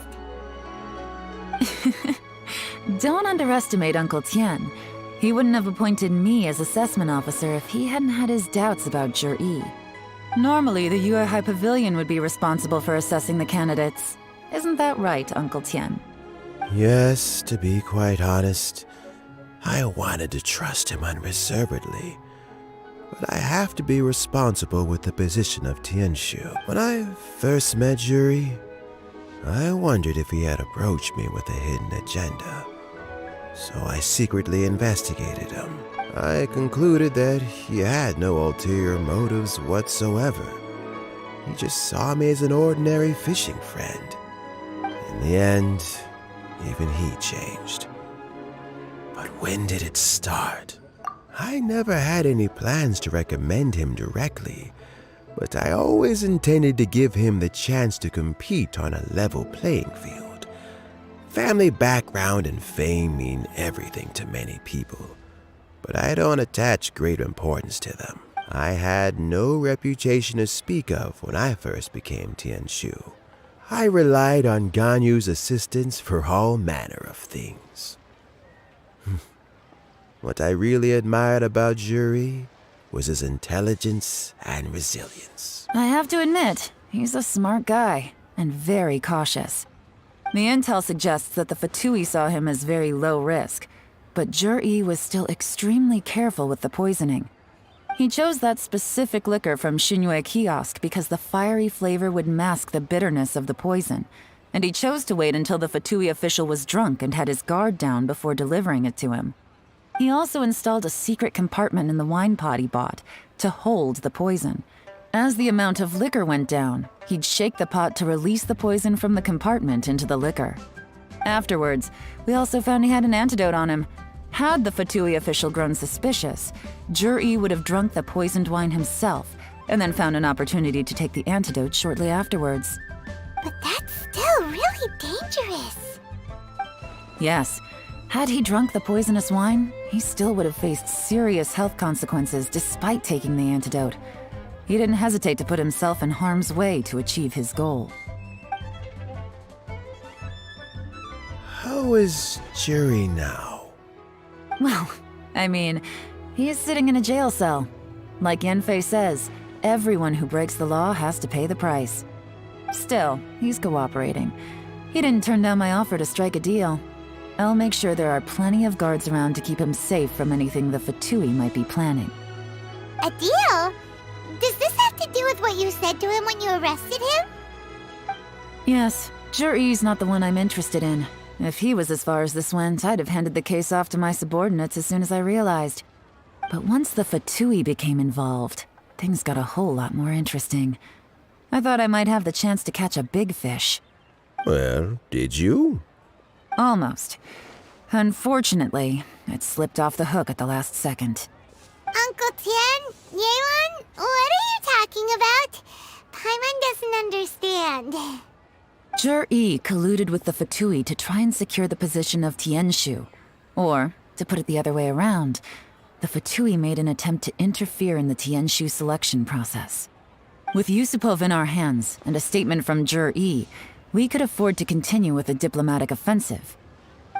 Don't underestimate Uncle Tian. He wouldn't have appointed me as assessment officer if he hadn't had his doubts about Jur-E. Normally, the Yuehai High Pavilion would be responsible for assessing the candidates. Isn't that right, Uncle Tian? Yes, to be quite honest, I wanted to trust him unreservedly. But I have to be responsible with the position of Tianshu. When I first met Juri, I wondered if he had approached me with a hidden agenda. So I secretly investigated him. I concluded that he had no ulterior motives whatsoever. He just saw me as an ordinary fishing friend. In the end, even he changed. But when did it start? I never had any plans to recommend him directly, but I always intended to give him the chance to compete on a level playing field. Family background and fame mean everything to many people, but I don't attach great importance to them. I had no reputation to speak of when I first became Tianshu. I relied on Ganyu's assistance for all manner of things. What I really admired about Juri was his intelligence and resilience. I have to admit, he's a smart guy, and very cautious. The intel suggests that the Fatui saw him as very low risk, but Jur-E was still extremely careful with the poisoning. He chose that specific liquor from Xinyue Kiosk because the fiery flavor would mask the bitterness of the poison, and he chose to wait until the Fatui official was drunk and had his guard down before delivering it to him. He also installed a secret compartment in the wine pot he bought to hold the poison. As the amount of liquor went down, he'd shake the pot to release the poison from the compartment into the liquor. Afterwards, we also found he had an antidote on him. Had the Fatui official grown suspicious, Jur-E would have drunk the poisoned wine himself and then found an opportunity to take the antidote shortly afterwards. But that's still really dangerous. Yes. Had he drunk the poisonous wine, he still would have faced serious health consequences despite taking the antidote. He didn't hesitate to put himself in harm's way to achieve his goal. How is Juri now? Well, I mean, he is sitting in a jail cell. Like Yanfei says, everyone who breaks the law has to pay the price. Still, he's cooperating. He didn't turn down my offer to strike a deal. I'll make sure there are plenty of guards around to keep him safe from anything the Fatui might be planning. A deal? Does this have to do with what you said to him when you arrested him? Yes, Jur-E's not the one I'm interested in. If he was as far as this went, I'd have handed the case off to my subordinates as soon as I realized. But once the Fatui became involved, things got a whole lot more interesting. I thought I might have the chance to catch a big fish. Well, did you? Almost. Unfortunately, it slipped off the hook at the last second. Uncle Tian, Yelan, what are you talking about? Paimon doesn't understand. Jur-E colluded with the Fatui to try and secure the position of Tianshu. Or, to put it the other way around, the Fatui made an attempt to interfere in the Tianshu selection process. With Yusupov in our hands and a statement from Jur-E, we could afford to continue with a diplomatic offensive.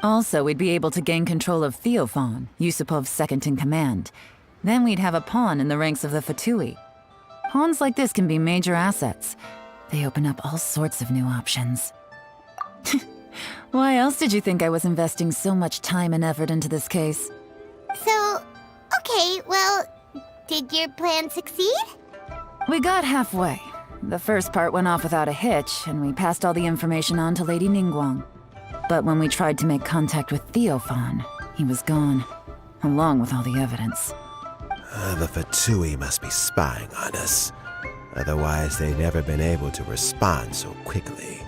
Also, we'd be able to gain control of Theophan, Yusupov's second-in-command. Then we'd have a pawn in the ranks of the Fatui. Pawns like this can be major assets. They open up all sorts of new options. Why else did you think I was investing so much time and effort into this case? So, okay, well, did your plan succeed? We got halfway. The first part went off without a hitch, and we passed all the information on to Lady Ningguang. But when we tried to make contact with Theophan, he was gone, along with all the evidence. The Fatui must be spying on us. Otherwise, they'd never been able to respond so quickly.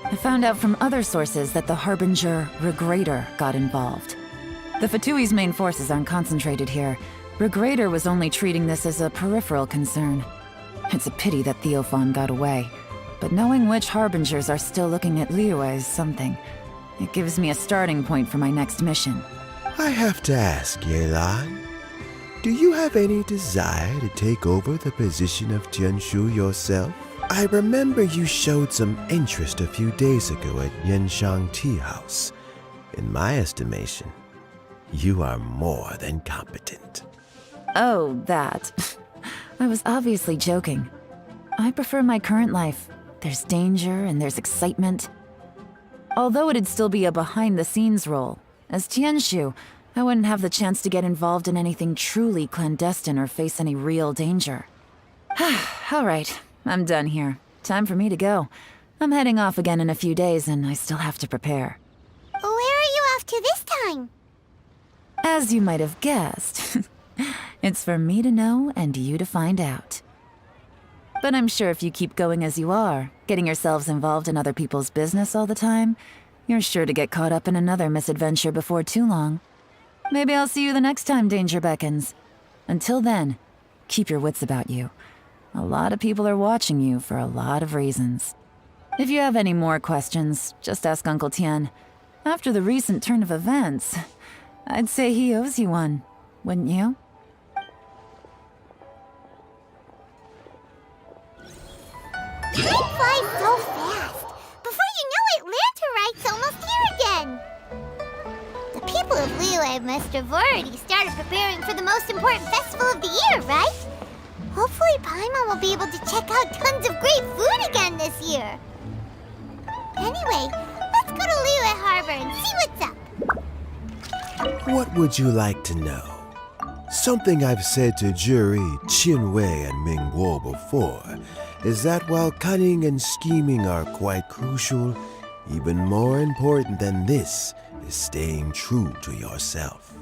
I found out from other sources that the Harbinger, Regrator, got involved. The Fatui's main forces aren't concentrated here. Regrator was only treating this as a peripheral concern. It's a pity that Theophan got away, but knowing which Harbingers are still looking at Liyue is something. It gives me a starting point for my next mission. I have to ask, Yelan, do you have any desire to take over the position of Tianshu yourself? I remember you showed some interest a few days ago at Yenshang Tea House. In my estimation, you are more than competent. Oh, that. I was obviously joking. I prefer my current life. There's danger and there's excitement. Although it'd still be a behind-the-scenes role, as Tianshu, I wouldn't have the chance to get involved in anything truly clandestine or face any real danger. All right, I'm done here. Time for me to go. I'm heading off again in a few days and I still have to prepare. Where are you off to this time? As you might have guessed, it's for me to know and you to find out. But I'm sure if you keep going as you are, getting yourselves involved in other people's business all the time, you're sure to get caught up in another misadventure before too long. Maybe I'll see you the next time danger beckons. Until then, keep your wits about you. A lot of people are watching you for a lot of reasons. If you have any more questions, just ask Uncle Tian. After the recent turn of events, I'd say he owes you one, wouldn't you? Time flies so fast. Before you know it, Lanterite's almost here again. The people of Liyue must have already started preparing for the most important festival of the year, right? Hopefully Paimon will be able to check out tons of great food again this year. Anyway, let's go to Liyue Harbor and see what's up. What would you like to know? Something I've said to Juri, Qinwei, and Mingguo before is that while cunning and scheming are quite crucial, even more important than this is staying true to yourself.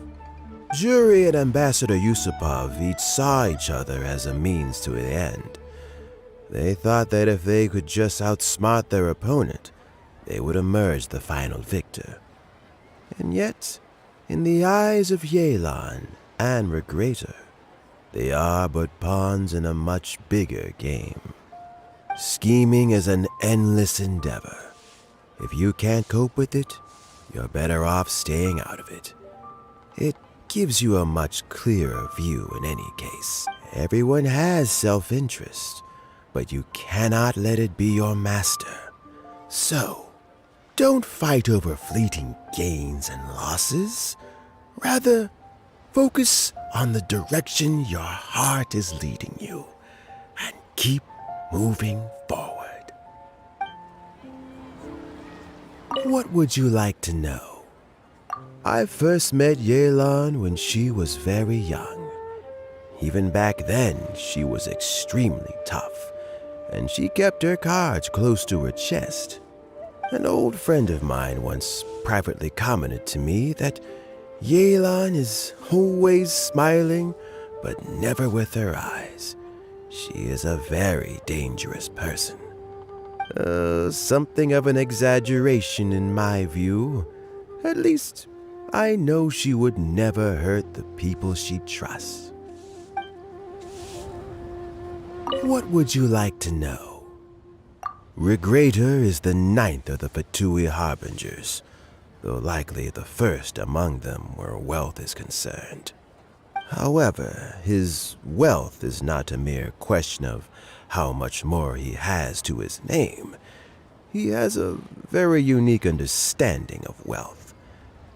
Juri and Ambassador Yusupov each saw each other as a means to an end. They thought that if they could just outsmart their opponent, they would emerge the final victor. And yet, in the eyes of Yelan and Regrator, they are but pawns in a much bigger game. Scheming is an endless endeavor. If you can't cope with it, you're better off staying out of it. It gives you a much clearer view in any case. Everyone has self-interest, but you cannot let it be your master. So, don't fight over fleeting gains and losses. Rather, focus on the direction your heart is leading you, and keep moving forward. What would you like to know? I first met Yelan when she was very young. Even back then, she was extremely tough, and she kept her cards close to her chest. An old friend of mine once privately commented to me that Yelan is always smiling, but never with her eyes. She is a very dangerous person. Something of an exaggeration in my view. At least, I know she would never hurt the people she trusts. What would you like to know? Regrator is the 9th of the Fatui Harbingers, though likely the first among them where wealth is concerned. However, his wealth is not a mere question of how much more he has to his name. He has a very unique understanding of wealth,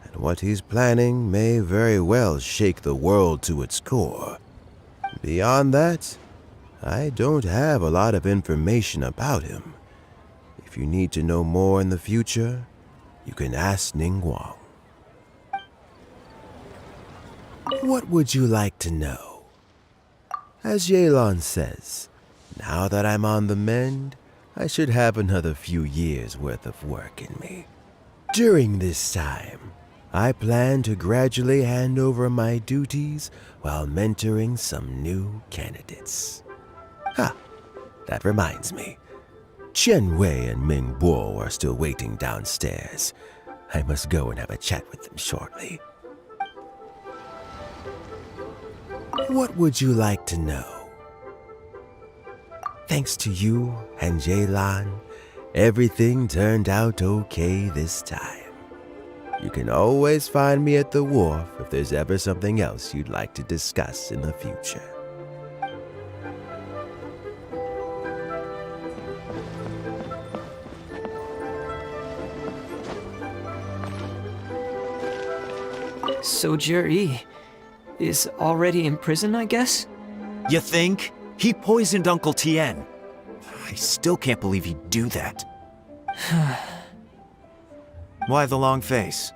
and what he's planning may very well shake the world to its core. Beyond that, I don't have a lot of information about him. If you need to know more in the future, you can ask Ningguang. What would you like to know? As Yelan says, now that I'm on the mend, I should have another few years' worth of work in me. During this time, I plan to gradually hand over my duties while mentoring some new candidates. That reminds me. Qianwei and Mingguo are still waiting downstairs. I must go and have a chat with them shortly. What would you like to know? Thanks to you and Yelan, everything turned out okay this time. You can always find me at the wharf if there's ever something else you'd like to discuss in the future. So Jerry is already in prison, I guess? You think? He poisoned Uncle Tien. I still can't believe he'd do that. Why the long face?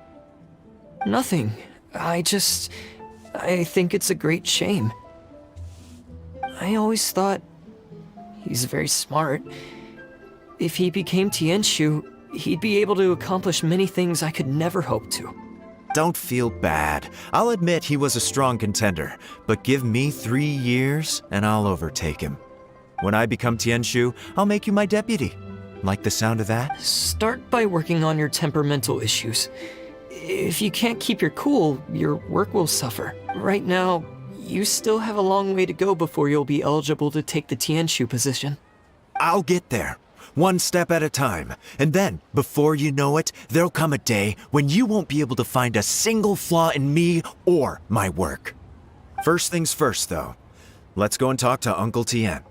Nothing. I think it's a great shame. I always thought he's very smart. If he became Tianshu, he'd be able to accomplish many things I could never hope to. Don't feel bad. I'll admit he was a strong contender, but give me 3 years and I'll overtake him. When I become Tianshu, I'll make you my deputy. Like the sound of that? Start by working on your temperamental issues. If you can't keep your cool, your work will suffer. Right now, you still have a long way to go before you'll be eligible to take the Tianshu position. I'll get there. One step at a time. And then, before you know it, there'll come a day when you won't be able to find a single flaw in me or my work. First things first, though. Let's go and talk to Uncle Tien.